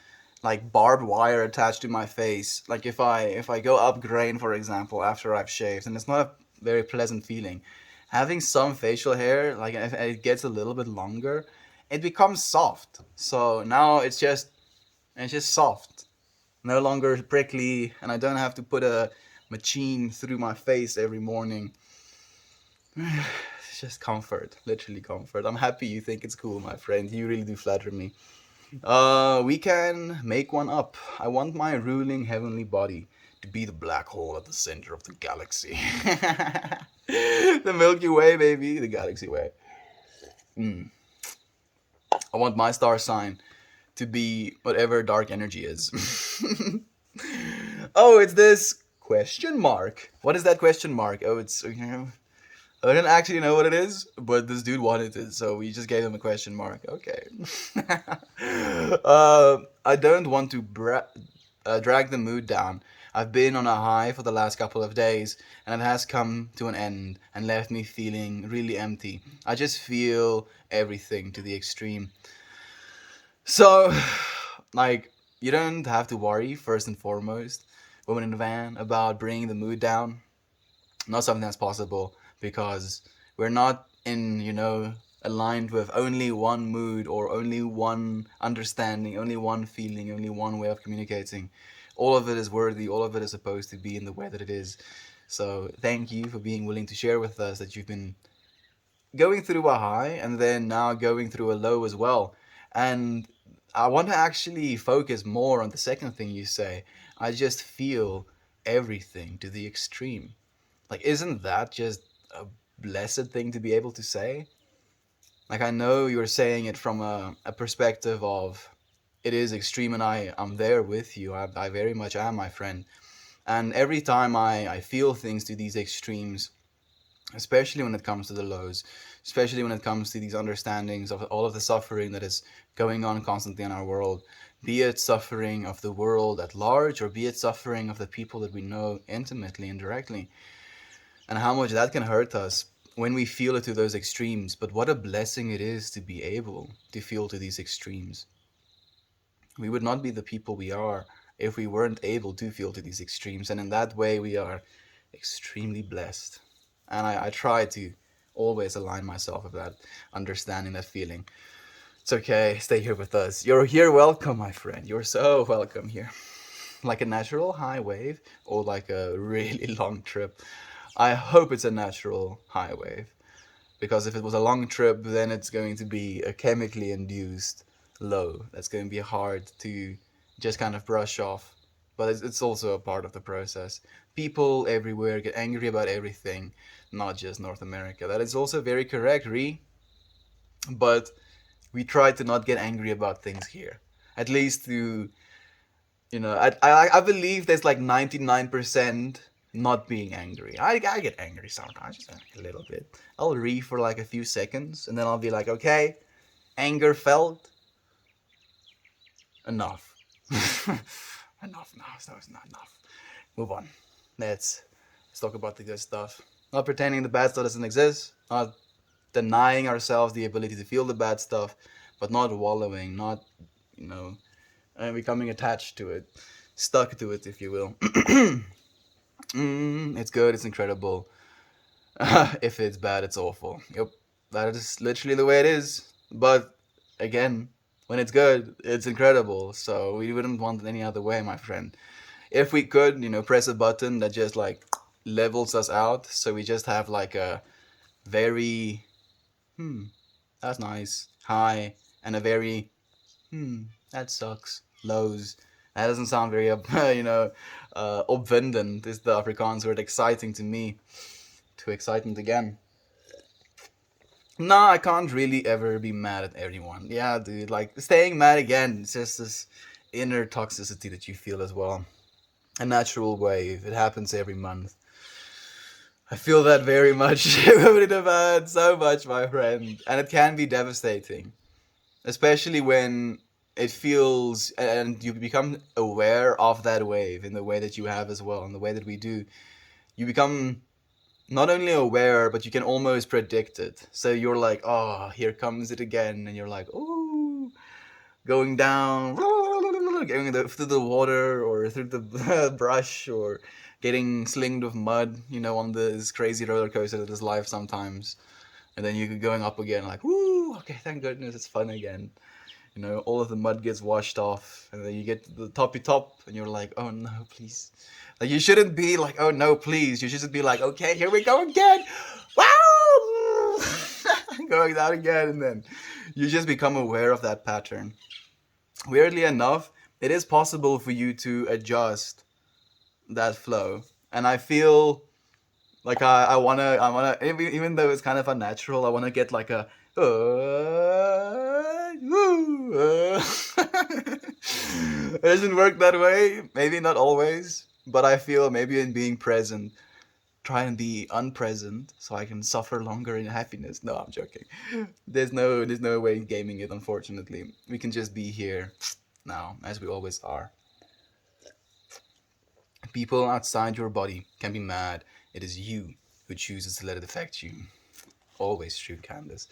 like barbed wire attached to my face. Like if I go up grain, for example, after I've shaved, and it's not a very pleasant feeling. Having some facial hair, like if it gets a little bit longer, it becomes soft. So now it's just soft, no longer prickly, and I don't have to put a machine through my face every morning. It's just comfort, literally comfort. I'm happy you think it's cool, my friend. You really do flatter me. We can make one up. I want my ruling heavenly body to be the black hole at the center of the galaxy. The Milky Way, baby, the galaxy way. Mm. I want my star sign to be whatever dark energy is. Oh, it's this question mark. What is that question mark? Oh, it's. I don't actually know what it is, but this dude wanted it, so we just gave him a question mark. Okay. I don't want to drag the mood down. I've been on a high for the last couple of days, and it has come to an end and left me feeling really empty. I just feel everything to the extreme. So, like, you don't have to worry, first and foremost, woman in the van, about bringing the mood down. Not something that's possible because we're not aligned with only one mood or only one understanding, only one feeling, only one way of communicating. All of it is worthy, all of it is supposed to be in the way that it is. So thank you for being willing to share with us that you've been going through a high and then now going through a low as well. And I want to actually focus more on the second thing you say. I just feel everything to the extreme. Like, isn't that just a blessed thing to be able to say? Like, I know you're saying it from a perspective of it is extreme, and I'm there with you. I very much am, my friend. And every time I feel things to these extremes, especially when it comes to the lows, especially when it comes to these understandings of all of the suffering that is going on constantly in our world, be it suffering of the world at large, or be it suffering of the people that we know intimately and directly, and how much that can hurt us when we feel it to those extremes. But what a blessing it is to be able to feel to these extremes. We would not be the people we are if we weren't able to feel to these extremes, and in that way, we are extremely blessed. And I try to always align myself with that understanding, that feeling. It's okay, stay here with us. You're here, welcome, my friend. You're so welcome here. Like a natural high wave or like a really long trip. I hope it's a natural high wave, because if it was a long trip, then it's going to be a chemically induced low. That's going to be hard to just kind of brush off. But it's also a part of the process. People everywhere get angry about everything, not just North America. That is also very correct, Ree. But we try to not get angry about things here. At least to, I believe there's like 99% not being angry. I get angry sometimes, just a little bit. I'll read for like a few seconds, and then I'll be like, okay, anger felt, enough. Enough now. That was not enough. Move on. Let's talk about the good stuff. Not pretending the bad stuff doesn't exist. Not denying ourselves the ability to feel the bad stuff, but not wallowing. Not, you know, and becoming attached to it, stuck to it, if you will. It's good. It's incredible. If it's bad, it's awful. Yep, that is literally the way it is. But again, when it's good, it's incredible. So we wouldn't want it any other way, my friend. If we could, press a button that just like levels us out, so we just have like a very that's nice high and a very that sucks lows. That doesn't sound very opwindend is the Afrikaans word, exciting to me. Too exciting again. No, I can't really ever be mad at anyone. Yeah, dude, like staying mad again, it's just this inner toxicity that you feel as well. A natural wave. It happens every month. I feel that very much. Would have had so much, my friend, and it can be devastating, especially when it feels and you become aware of that wave in the way that you have as well, in the way that we do. You become not only aware, but you can almost predict it. So you're like, oh, here comes it again, and you're like, oh, going down, going through the water or through the brush or getting slinged with mud, on this crazy roller coaster that is life sometimes. And then you're going up again, like, woo, okay, thank goodness it's fun again. All of the mud gets washed off, and then you get to the toppy top, and you're like, oh no, please. Like, you shouldn't be like, oh no, please. You should just be like, okay, here we go again. Wow! Going down again, and then you just become aware of that pattern. Weirdly enough, it is possible for you to adjust that flow. And I feel like I wanna, even though it's kind of unnatural, I wanna get like a, it doesn't work that way. Maybe not always, but I feel maybe in being present, try and be unpresent so I can suffer longer in happiness. No, I'm joking. There's no way in gaming it. Unfortunately, we can just be here now as we always are. People outside your body can be mad. It is you who chooses to let it affect you. Always true, Candace.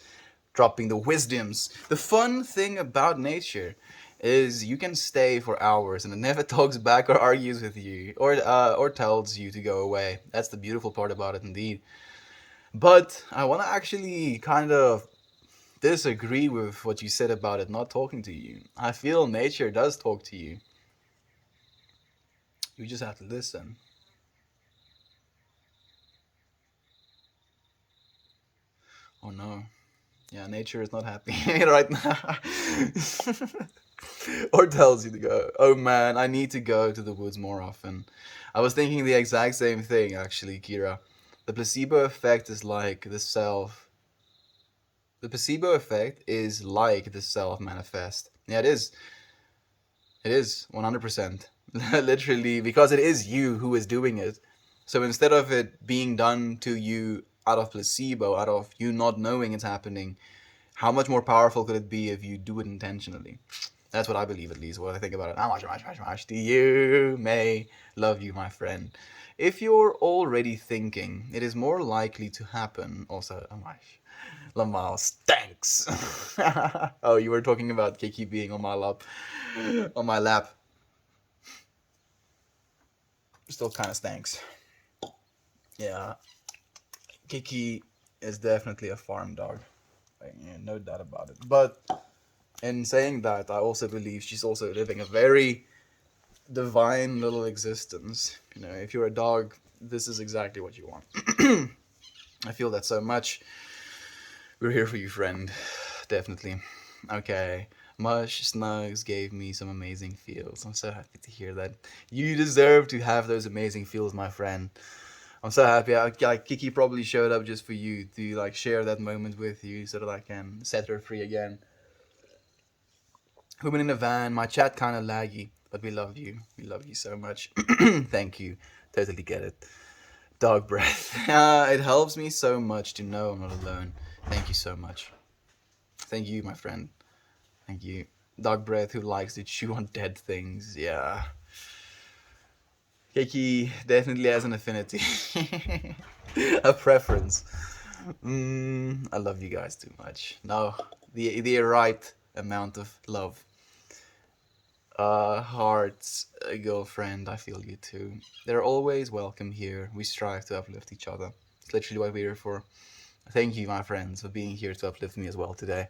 Dropping the wisdoms. The fun thing about nature is you can stay for hours and it never talks back or argues with you or tells you to go away. That's the beautiful part about it, indeed. But I want to actually kind of disagree with what you said about it not talking to you. I feel nature does talk to you. You just have to listen. Oh no. Yeah, nature is not happy right now. Or tells you to go. Oh man, I need to go to the woods more often. I was thinking the exact same thing, actually, Kira. The placebo effect is like the self. The placebo effect is like the self manifest. Yeah, it is. It is 100%. Literally, because it is you who is doing it. So instead of it being done to you out of placebo, out of you not knowing it's happening, how much more powerful could it be if you do it intentionally? That's what I believe, at least, what I think about it. How much do you may love you, my friend. If you're already thinking, it is more likely to happen. Also, how much? Lamal stinks. Oh, you were talking about Kiki being on my lap. On my lap. Still kind of stinks. Yeah, Kiki is definitely a farm dog. Like, yeah, no doubt about it. But in saying that, I also believe she's also living a very divine little existence. If you're a dog, this is exactly what you want. I feel that so much. We're here for you, friend. Definitely. Okay. Mush Snugs gave me some amazing feels. I'm so happy to hear that. You deserve to have those amazing feels, my friend. I'm so happy. Like Kiki probably showed up just for you to like share that moment with you, so that I can set her free again. Women in a van. My chat kind of laggy, but we love you. We love you so much. Thank you. Totally get it. Dog breath. It helps me so much to know I'm not alone. Thank you so much. Thank you, my friend. Thank you. Dog breath who likes to chew on dead things. Yeah. Kiki definitely has an affinity. A preference. I love you guys too much. No, the right amount of love. Hearts, girlfriend, I feel you too. They're always welcome here. We strive to uplift each other. It's literally what we're here for. Thank you, my friends, for being here to uplift me as well today.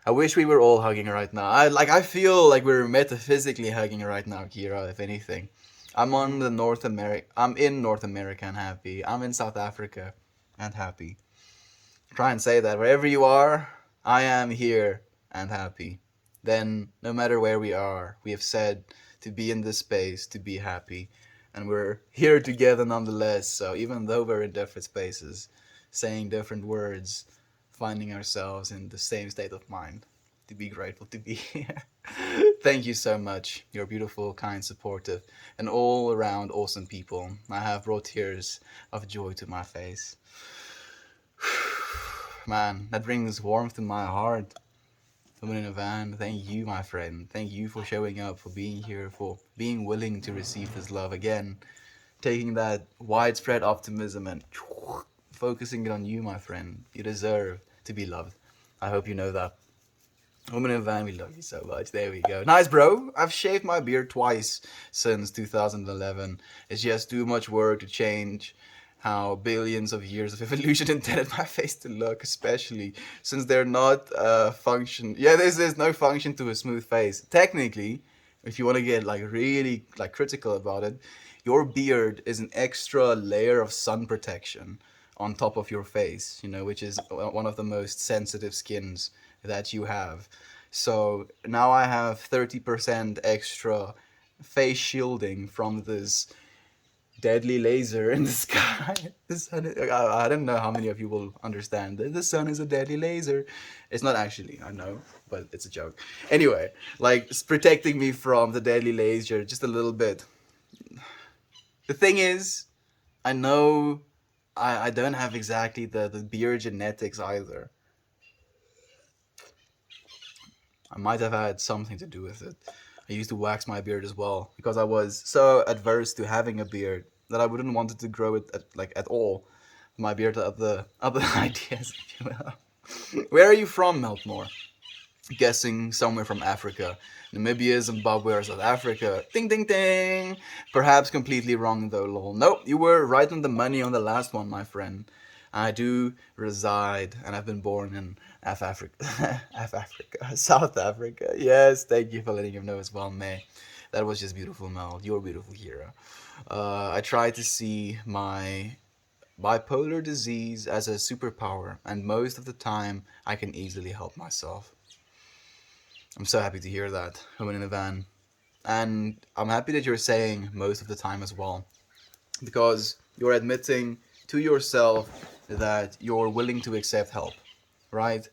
I wish we were all hugging right now. I feel like we're metaphysically hugging right now, Kira, if anything. I'm in North America and happy. I'm in South Africa and happy. Try and say that wherever you are, I am here and happy. Then, no matter where we are, we have said to be in this space, to be happy. And we're here together nonetheless. So, even though we're in different spaces, saying different words, finding ourselves in the same state of mind, to be grateful to be here. Thank you so much. You're beautiful, kind, supportive, and all around awesome people. I have brought tears of joy to my face. Man, that brings warmth to my heart. Someone in a van, thank you, my friend. Thank you for showing up, for being here, for being willing to receive this love again. Taking that widespread optimism and focusing it on you, my friend. You deserve to be loved. I hope you know that. Woman in a van, we love you so much. There we go. Nice, bro. I've shaved my beard twice since 2011. It's just too much work to change how billions of years of evolution intended my face to look, especially since they're not function. Yeah, there's no function to a smooth face. Technically, if you want to get like really like critical about it, your beard is an extra layer of sun protection on top of your face, which is one of the most sensitive skins that you have. So now I have 30% extra face shielding from this deadly laser in the sky. The sun I don't know how many of you will understand that the sun is a deadly laser. It's not actually, I know, but it's a joke. Anyway, like it's protecting me from the deadly laser just a little bit. The thing is, I know I don't have exactly the beard genetics either. I might have had something to do with it. I used to wax my beard as well because I was so adverse to having a beard that I wouldn't want it to grow it at all. My beard other ideas, if you will. Where are you from, Meltmore? Guessing somewhere from Africa. Namibia, Zimbabwe, or South Africa. Ding ding ding! Perhaps completely wrong though, lol. Nope, you were right on the money on the last one, my friend. I do reside and I've been born in F Africa, F Africa, South Africa. Yes, thank you for letting him know as well, May. That was just beautiful, Mel. You're a beautiful hero. I try to see my bipolar disease as a superpower, and most of the time I can easily help myself. I'm so happy to hear that, woman in a van. And I'm happy that you're saying most of the time as well, because you're admitting to yourself that you're willing to accept help, right?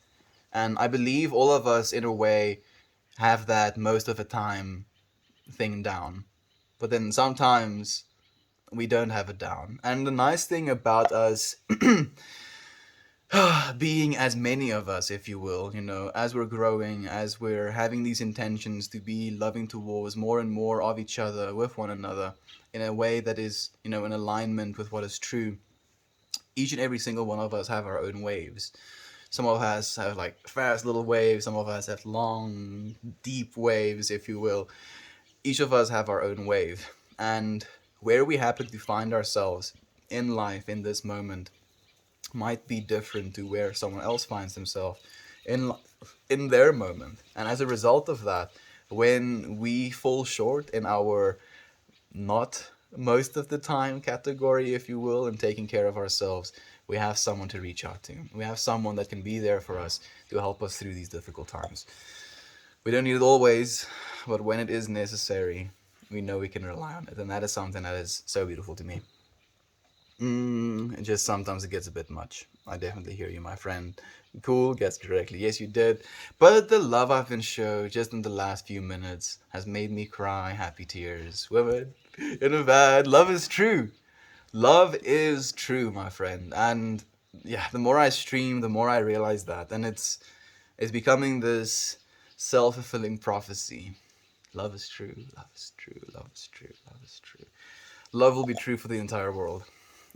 And I believe all of us, in a way, have that most of the time thing down. But then sometimes we don't have it down. And the nice thing about us being as many of us, if you will, as we're growing, as we're having these intentions to be loving towards more and more of each other, with one another, in a way that is, in alignment with what is true. Each and every single one of us have our own waves. Some of us have like fast little waves, some of us have long, deep waves, if you will. Each of us have our own wave. And where we happen to find ourselves in life in this moment might be different to where someone else finds themselves in their moment. And as a result of that, when we fall short in our not most of the time category, if you will, in taking care of ourselves, we have someone to reach out to. We have someone that can be there for us to help us through these difficult times. We don't need it always, but when it is necessary, we know we can rely on it. And that is something that is so beautiful to me. Just sometimes it gets a bit much. I definitely hear you, my friend. Cool, gets directly. Yes, you did. But the love I've been shown just in the last few minutes has made me cry happy tears. Women in a bad. Love is true. Love is true, my friend. And yeah, the more I stream, the more I realize that. And it's becoming this self-fulfilling prophecy. Love is true, love is true, love is true, love is true. Love will be true for the entire world.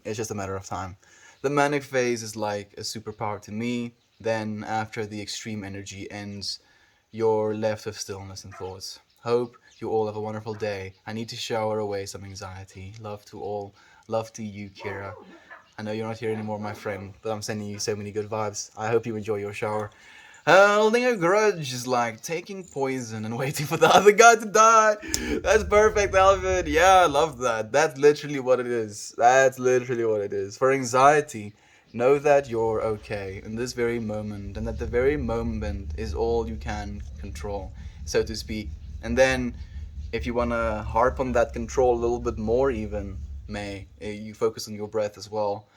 It's just a matter of time. The manic phase is like a superpower to me. Then, after the extreme energy ends, you're left with stillness and thoughts. Hope you all have a wonderful day. I need to shower away some anxiety. Love to all. Love to you, Kira. I know you're not here anymore, my friend, but I'm sending you so many good vibes. I hope you enjoy your shower. Holding a grudge is like taking poison and waiting for the other guy to die. That's perfect, Alvin. Yeah, I love that. That's literally what it is. That's literally what it is. For anxiety, know that you're okay in this very moment, and that the very moment is all you can control, so to speak. And then, if you want to harp on that control a little bit more, even, May, you focus on your breath as well.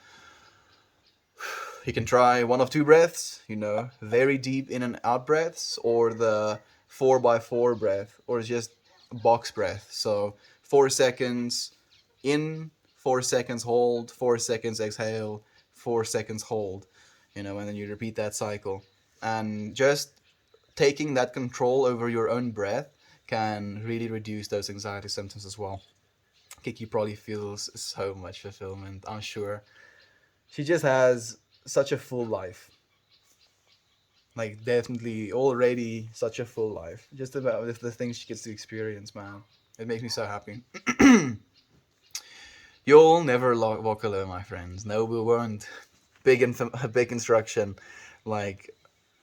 You can try one of two breaths, very deep in and out breaths, or the 4x4 breath, or just box breath. So 4 seconds in, 4 seconds hold, 4 seconds exhale, 4 seconds hold, and then you repeat that cycle. And just taking that control over your own breath can really reduce those anxiety symptoms as well. Kiki probably feels so much fulfillment, I'm sure. She just has such a full life. Like, definitely already such a full life. Just about with the things she gets to experience, man. It makes me so happy. You'll never walk alone, my friends. No, we won't. Big instruction. Like,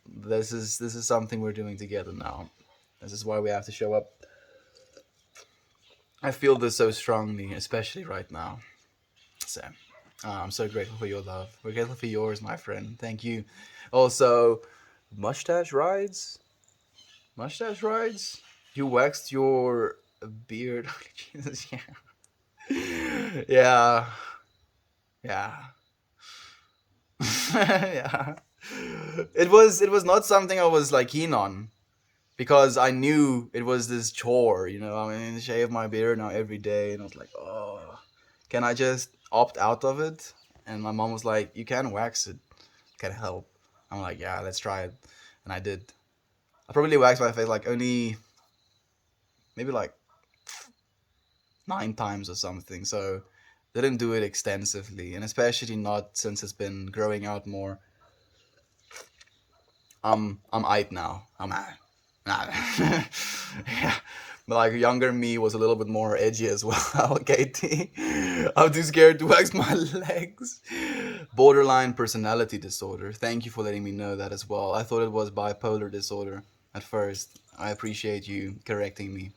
this is something we're doing together now. This is why we have to show up. I feel this so strongly, especially right now. So, I'm so grateful for your love. We're grateful for yours, my friend. Thank you. Also, mustache rides? Mustache rides? You waxed your beard. Jesus, yeah. Yeah. Yeah. Yeah. It was not something I was like keen on, because I knew it was this chore. I mean, shave my beard now every day, and I was like, oh, can I just opt out of it? And my mom was like, you can wax it, can help. I'm like, yeah, let's try it, and I did. I probably waxed my face like only maybe like 9 times or something, so didn't do it extensively, and especially not since it's been growing out more. I'm eight now. I'm yeah. But like younger me was a little bit more edgy as well, Katie. I'm too scared to wax my legs. Borderline personality disorder. Thank you for letting me know that as well. I thought it was bipolar disorder at first. I appreciate you correcting me.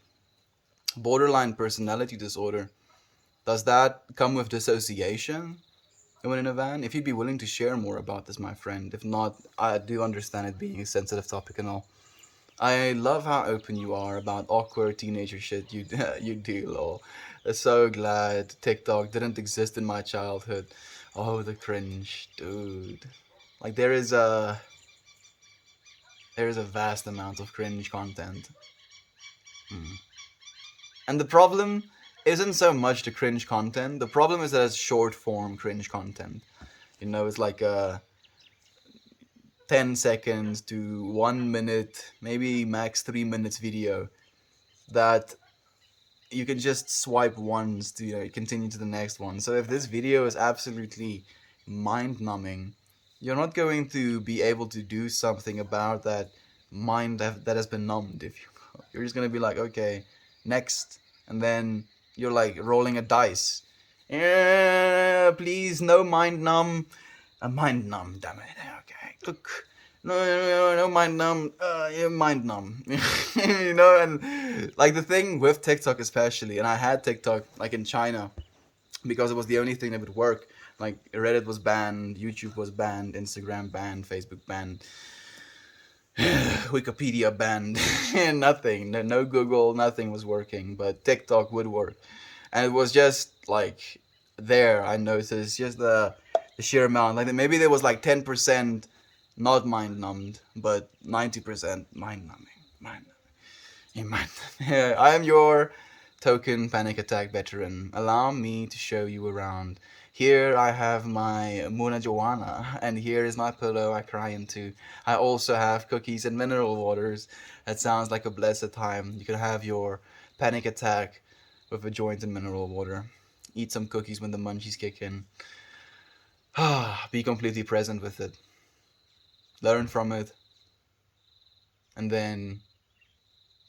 Borderline personality disorder. Does that come with dissociation when in a van? If you'd be willing to share more about this, my friend. If not, I do understand it being a sensitive topic and all. I love how open you are about awkward teenager shit you you do, lol. So glad TikTok didn't exist in my childhood. Oh, the cringe, dude. Like there is a vast amount of cringe content. Hmm. And the problem isn't so much the cringe content. The problem is that it's short form cringe content. It's like a 10 seconds to 1 minute, maybe max 3 minutes video that you can just swipe once to continue to the next one. So if this video is absolutely mind numbing, you're not going to be able to do something about that that has been numbed. If you're just gonna be like, okay, next, and then you're like rolling a dice. Please, no mind numb. A mind numb, damn it. Okay, look. No, no, no, no, mind numb. You're mind numb. And like the thing with TikTok especially, and I had TikTok like in China because it was the only thing that would work. Like Reddit was banned, YouTube was banned, Instagram banned, Facebook banned, Wikipedia banned, nothing. No Google, nothing was working, but TikTok would work, and it was just like there. I noticed just the sheer amount. Like maybe there was like 10% not mind numbed, but 90% mind numbing. I am your token panic attack veteran. Allow me to show you around. Here I have my Muna Joanna, and here is my pillow I cry into. I also have cookies and mineral waters. That sounds like a blessed time. You can have your panic attack with a joint and mineral water. Eat some cookies when the munchies kick in. Be completely present with it. Learn from it. And then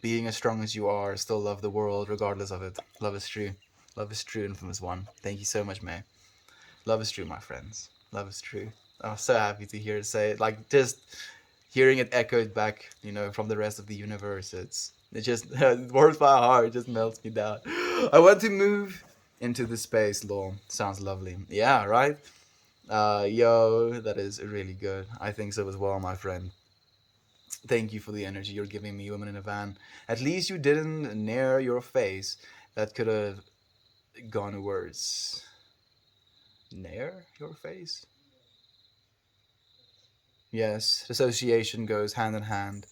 being as strong as you are, still love the world regardless of it. Love is true. Love is true, infamous one. Thank you so much, May. Love is true, my friends. Love is true. I'm so happy to hear it say it. Like just hearing it echoed back, from the rest of the universe. It just it warms my heart. It just melts me down. I want to move into the space, law. Sounds lovely. Yeah, right. Yo, that is really good. I think so as well, my friend. Thank you for the energy you're giving me, women in a van. At least you didn't near your face. That could have gone worse. Near your face? Yes, association goes hand in hand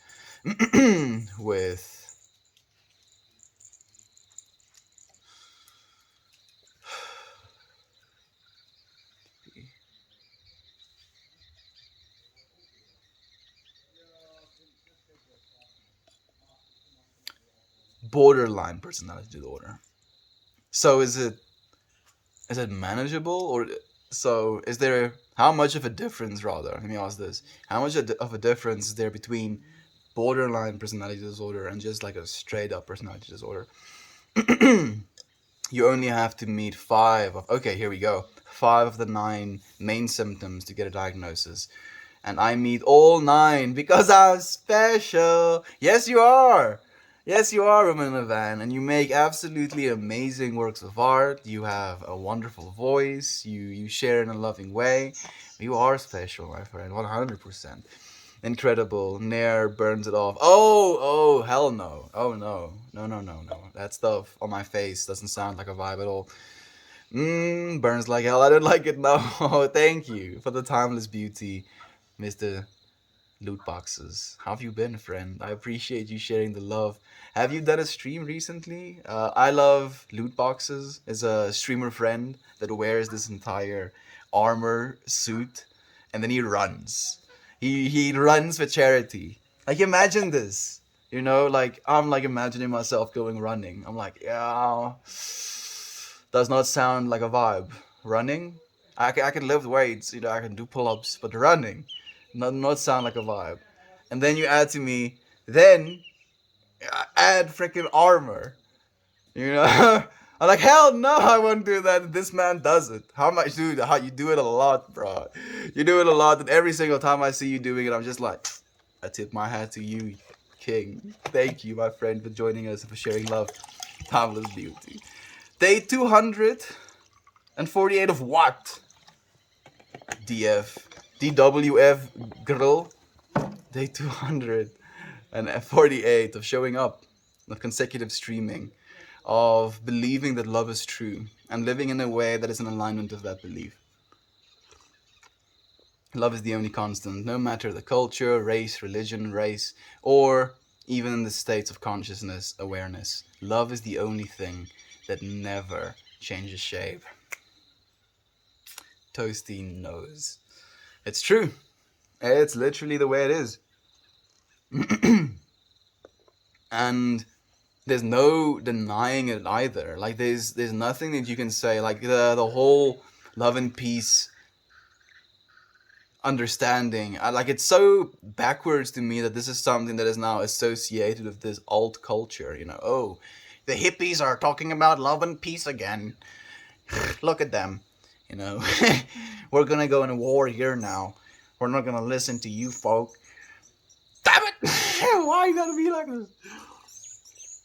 with borderline personality disorder. So is it manageable, or so is there how much of a difference, rather, let me ask this, how much of a difference is there between borderline personality disorder and just like a straight up personality disorder? You only have to meet five of, okay, here we go, five of the nine main symptoms to get a diagnosis, and I meet all nine because I'm special. Yes, you are. Yes, you are, woman in a van, and you make absolutely amazing works of art. You have a wonderful voice. You share in a loving way. You are special, my friend, 100%. Incredible. Nair burns it off. Oh, hell no. Oh, no. No, no, no, no. That stuff on my face doesn't sound like a vibe at all. Burns like hell. I don't like it. No. Thank you for the timeless beauty, Mr. Loot boxes. How have you been, friend? I appreciate you sharing the love. Have you done a stream recently? I love loot boxes. Is a streamer friend that wears this entire armor suit, and then he runs. He runs for charity. Like imagine this. Like I'm like imagining myself going running. I'm like, yeah, does not sound like a vibe. Running, I can lift weights. I can do pull-ups, but running, not sound like a vibe. And then you add to me, then add freaking armor. You know, I'm like, hell no, I won't do that. This man does it. How much, dude? How you do it a lot, bro? You do it a lot, and every single time I see you doing it, I'm just like, I tip my hat to you, King. Thank you, my friend, for joining us and for sharing love. Timeless beauty. Day 248 of what? DWF grill. Day 248 of showing up, of consecutive streaming, of believing that love is true and living in a way that is in alignment with that belief. Love is the only constant, no matter the culture, race, religion, race, or even in the states of consciousness, awareness. Love is the only thing that never changes shape. Toasty knows. It's true. It's literally the way it is. And there's no denying it either. Like there's nothing that you can say. Like the whole love and peace understanding. Like it's so backwards to me that this is something that is now associated with this alt culture. Oh, the hippies are talking about love and peace again. Look at them. We're gonna go in a war here now. We're not gonna listen to you folk. Damn it! Why you gotta be like this?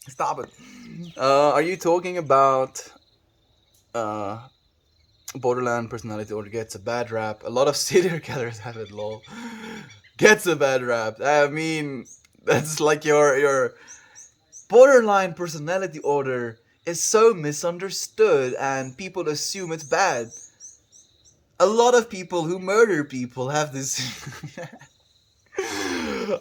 Stop it. Are you talking about borderline personality or gets a bad rap? A lot of serial killers have it, lol. Gets a bad rap. I mean, that's like your borderline personality order is so misunderstood and people assume it's bad. A lot of people who murder people have this.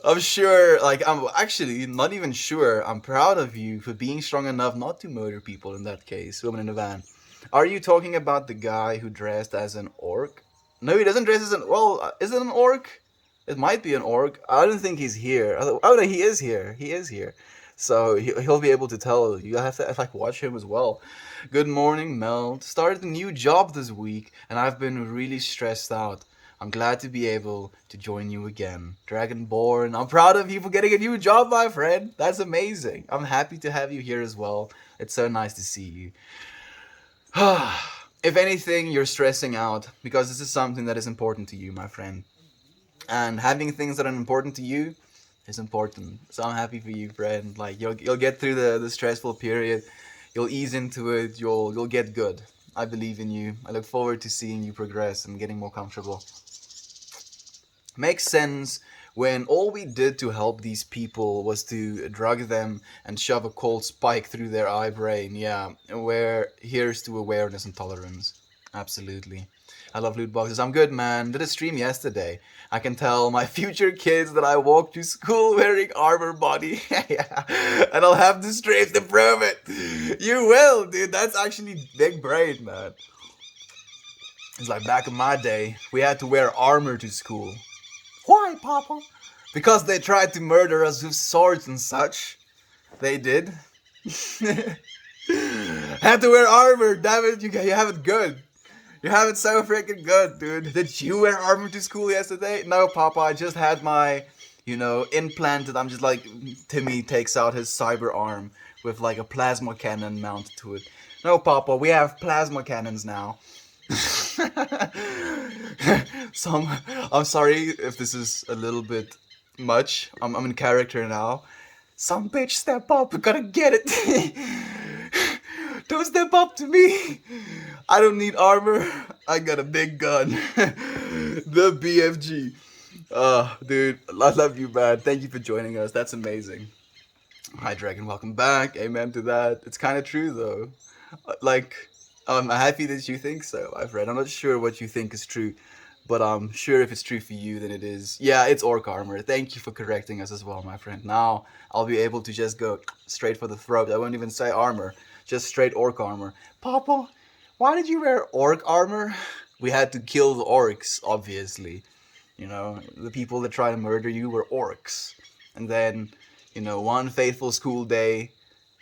I'm sure, like, I'm actually not even sure. I'm proud of you for being strong enough not to murder people in that case, woman in the van. Are you talking about the guy who dressed as an orc? No, he doesn't dress as an. Well, is it an orc? It might be an orc. I don't think he's here. Oh no, he is here. He is here. So he'll be able to tell. You have to like watch him as well. Good morning, Mel. Started a new job this week, and I've been really stressed out. I'm glad to be able to join you again. Dragonborn, I'm proud of you for getting a new job, my friend. That's amazing. I'm happy to have you here as well. It's so nice to see you. If anything, you're stressing out because this is something that is important to you, my friend. And having things that are important to you is important. So I'm happy for you, friend. Like you'll get through the stressful period. You'll ease into it. You'll get good. I believe in you. I look forward to seeing you progress and getting more comfortable. Makes sense when all we did to help these people was to drug them and shove a cold spike through their eye brain. Yeah, where here's to awareness and tolerance. Absolutely. I love loot boxes. I'm good, man. Did a stream yesterday. I can tell my future kids that I walk to school wearing armor body. Yeah. And I'll have the strength to prove it. You will, dude. That's actually big brain, man. It's like back in my day, we had to wear armor to school. Why, Papa? Because they tried to murder us with swords and such. They did. Had to wear armor, damn it, you have it good. You have it so freaking good, dude. Did you wear armor to school yesterday? No, Papa, I just had my, implanted. I'm just like, Timmy takes out his cyber arm with like a plasma cannon mounted to it. No, Papa, we have plasma cannons now. Some I'm sorry if this is a little bit much. I'm in character now. Some bitch step up, we gotta get it. Don't step up to me. I don't need armor. I got a big gun. The BFG. Dude, I love you, man. Thank you for joining us. That's amazing. Hi, Dragon. Welcome back. Amen to that. It's kind of true, though. Like, I'm happy that you think so, my friend. I'm not sure what you think is true, but I'm sure if it's true for you, then it is. Yeah, it's orc armor. Thank you for correcting us as well, my friend. Now I'll be able to just go straight for the throat. I won't even say armor, just straight orc armor. Papa, why did you wear orc armor? We had to kill the orcs, obviously. The people that try to murder you were orcs. And then, one faithful school day,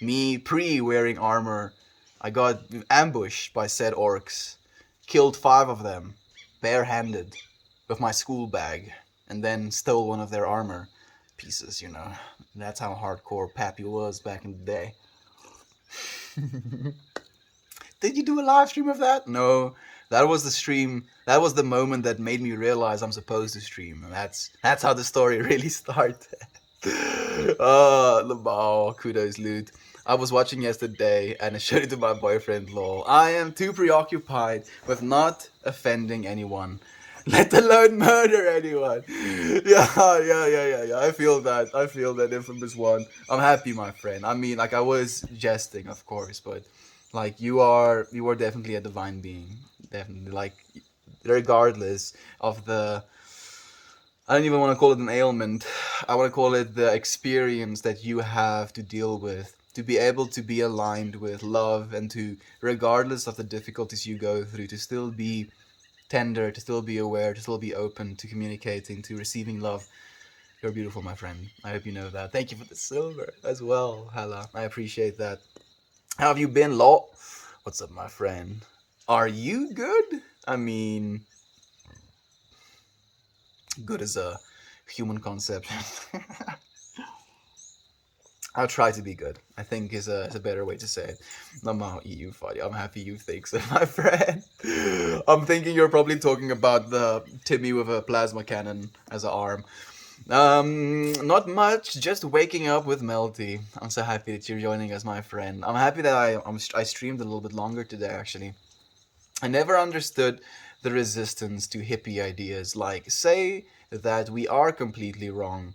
me pre-wearing armor, I got ambushed by said orcs, killed 5 of them, barehanded, with my school bag, and then stole one of their armor pieces. That's how hardcore Pappy was back in the day. Did you do a live stream of that? No, that was the stream. That was the moment that made me realize I'm supposed to stream. And that's how the story really started. Lamau, kudos, loot. I was watching yesterday and I showed it to my boyfriend, lol. I am too preoccupied with not offending anyone, let alone murder anyone. Yeah. I feel that infamous one. I'm happy, my friend. I mean, like, I was jesting, of course, but like you are definitely a divine being. Definitely, like, regardless of the, I don't even want to call it an ailment. I want to call it the experience that you have to deal with, to be able to be aligned with love and to, regardless of the difficulties you go through, to still be tender, to still be aware, to still be open to communicating, to receiving love. You're beautiful, my friend. I hope you know that. Thank you for the silver as well, Hala. I appreciate that. How have you been, Law? What's up, my friend? Are you good? I mean, good is a human concept. I'll try to be good, I think is a better way to say it. I'm you funny. I'm happy you think so, my friend. I'm thinking you're probably talking about the Timmy with a plasma cannon as an arm. Not much, just waking up with Melty. I'm so happy that you're joining us, my friend. I'm happy that I streamed a little bit longer today, actually. I never understood the resistance to hippie ideas, like, say that we are completely wrong.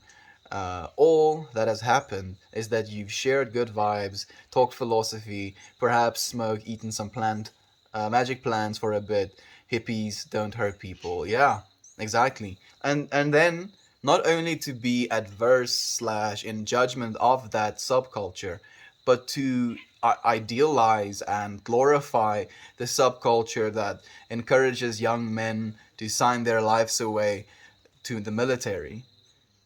All that has happened is that you've shared good vibes, talked philosophy, perhaps smoked, eaten some magic plants for a bit. Hippies don't hurt people. Yeah, exactly. And then not only to be adverse slash in judgment of that subculture, but to idealize and glorify the subculture that encourages young men to sign their lives away to the military.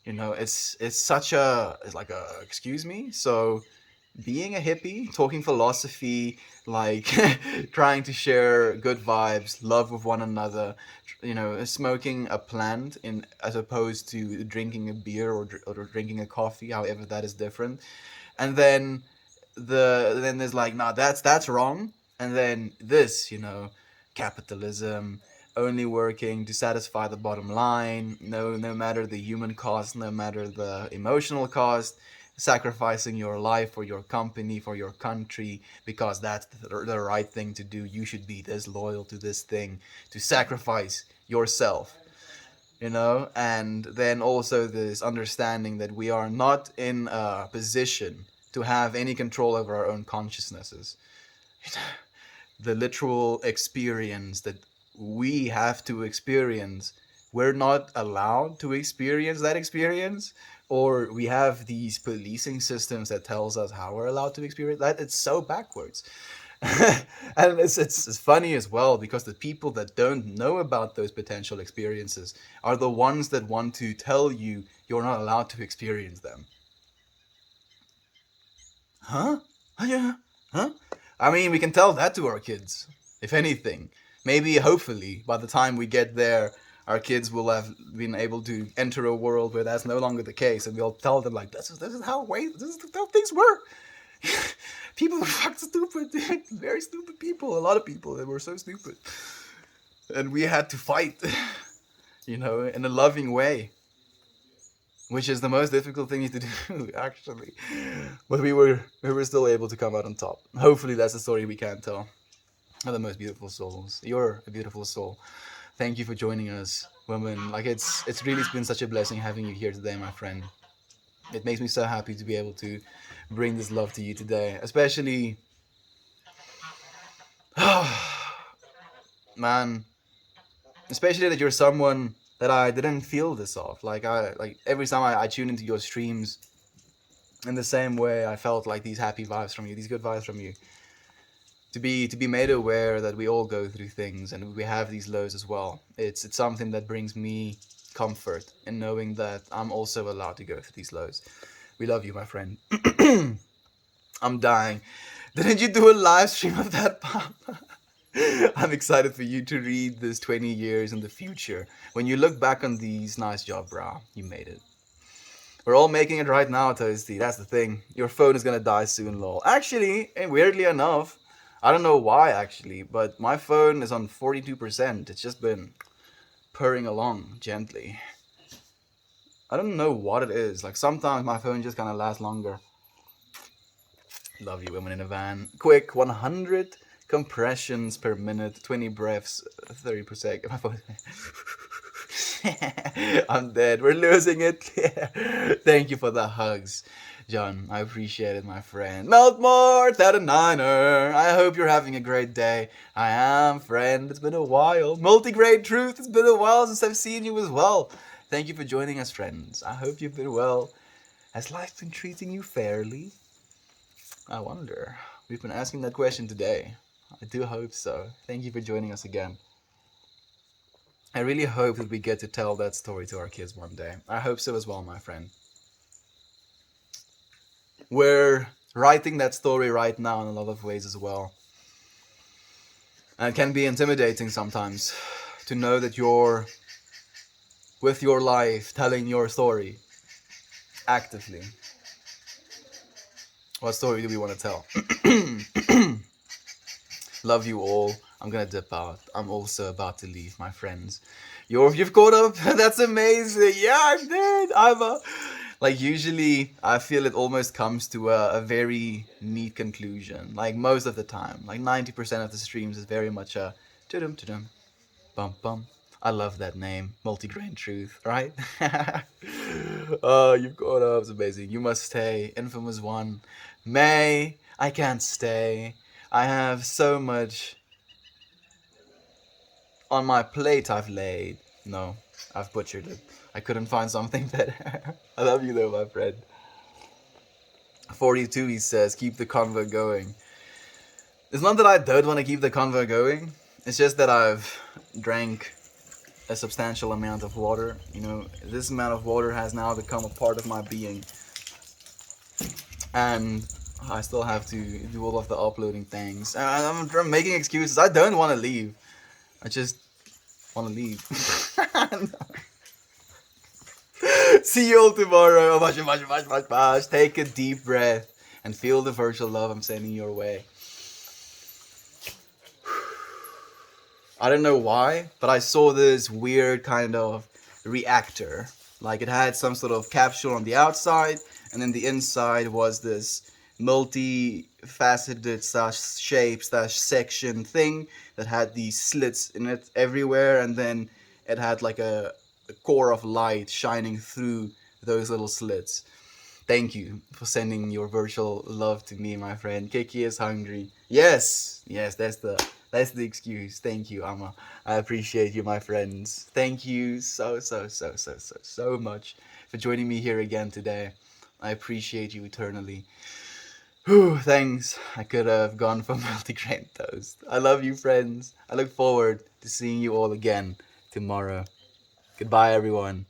It's such a, it's like a, excuse me. So being a hippie, talking philosophy, like trying to share good vibes, love with one another, smoking a plant in as opposed to drinking a beer or drinking a coffee, however that is different. And then there's like, nah, that's wrong. And then this, capitalism, only working to satisfy the bottom line, no matter the human cost, no matter the emotional cost, sacrificing your life for your company, for your country, because that's the right thing to do. You should be this loyal to this thing, to sacrifice yourself, and then also this understanding that we are not in a position to have any control over our own consciousnesses. The literal experience that we have to experience, we're not allowed to experience that experience, or we have these policing systems that tells us how we're allowed to experience that. It's so backwards. And it's funny as well, because the people that don't know about those potential experiences are the ones that want to tell you you're not allowed to experience them. Huh? Yeah. Huh? I mean, we can tell that to our kids, if anything. Maybe, hopefully, by the time we get there, our kids will have been able to enter a world where that's no longer the case, and we'll tell them like, this is how things work. People are fucking stupid, very stupid people. A lot of people that were so stupid, and we had to fight, in a loving way, which is the most difficult thing to do, actually. But we were still able to come out on top. Hopefully, that's the story we can tell. Are the most beautiful souls. You're a beautiful soul. Thank you for joining us, women. Like, it's really been such a blessing having you here today, my friend. It makes me so happy to be able to bring this love to you today, especially, man, especially that you're someone that I didn't feel this of. Like every time I tune into your streams, in the same way I felt like these happy vibes from you, these good vibes from you. To be made aware that we all go through things and we have these lows as well. It's something that brings me comfort in knowing that I'm also allowed to go through these lows. We love you, my friend. I'm dying. Didn't you do a live stream of that, Papa? I'm excited for you to read this 20 years in the future. When you look back on these, nice job, bro. You made it. We're all making it right now, Toasty. That's the thing. Your phone is gonna die soon, lol. Actually, and weirdly enough, I don't know why actually, but my phone is on 42%. It's just been purring along gently. I don't know what it is. Like, sometimes my phone just kind of lasts longer. Love you, women in a van. Quick, 100 compressions per minute, 20 breaths, 30 per second. My phone. I'm dead. We're losing it. Thank you for the hugs, John. I appreciate it, my friend. Meltmore, that a niner. I hope you're having a great day. I am, friend. It's been a while. Multigrade Truth, it's been a while since I've seen you as well. Thank you for joining us, friends. I hope you've been well. Has life been treating you fairly? I wonder. We've been asking that question today. I do hope so. Thank you for joining us again. I really hope that we get to tell that story to our kids one day. I hope so as well, my friend. We're writing that story right now in a lot of ways as well. And it can be intimidating sometimes to know that you're with your life telling your story actively. What story do we want to tell? Love you all. I'm gonna dip out. I'm also about to leave, my friends. You've caught up? That's amazing. Yeah, I did. Like, usually I feel it almost comes to a very neat conclusion. Like, most of the time. Like, 90% of the streams is very much a tudum tudum bum bum. I love that name, Multigrain Truth, right? Oh, you've caught up. It's amazing. You must stay. Infamous One. May, I can't stay. I have so much on my plate I've laid. No, I've butchered it. I couldn't find something better. I love you though, my friend. 42, he says, keep the convo going. It's not that I don't want to keep the convo going. It's just that I've drank a substantial amount of water. This amount of water has now become a part of my being. And I still have to do all of the uploading things. I'm making excuses. I don't want to leave. I just want to leave. See you all tomorrow. Take a deep breath and feel the virtual love I'm sending your way. I don't know why, but I saw this weird kind of reactor. Like it had some sort of capsule on the outside, and then the inside was this multi-faceted slash shape slash section thing that had these slits in it everywhere, and then it had like a core of light shining through those little slits. Thank you for sending your virtual love to me, my friend. Kiki is hungry. Yes, yes, that's the excuse. Thank you, Amma. I appreciate you, my friends. Thank you so much for joining me here again today. I appreciate you eternally. Whew, thanks. I could have gone for multigrain toast. I love you, friends. I look forward to seeing you all again tomorrow. Goodbye, everyone.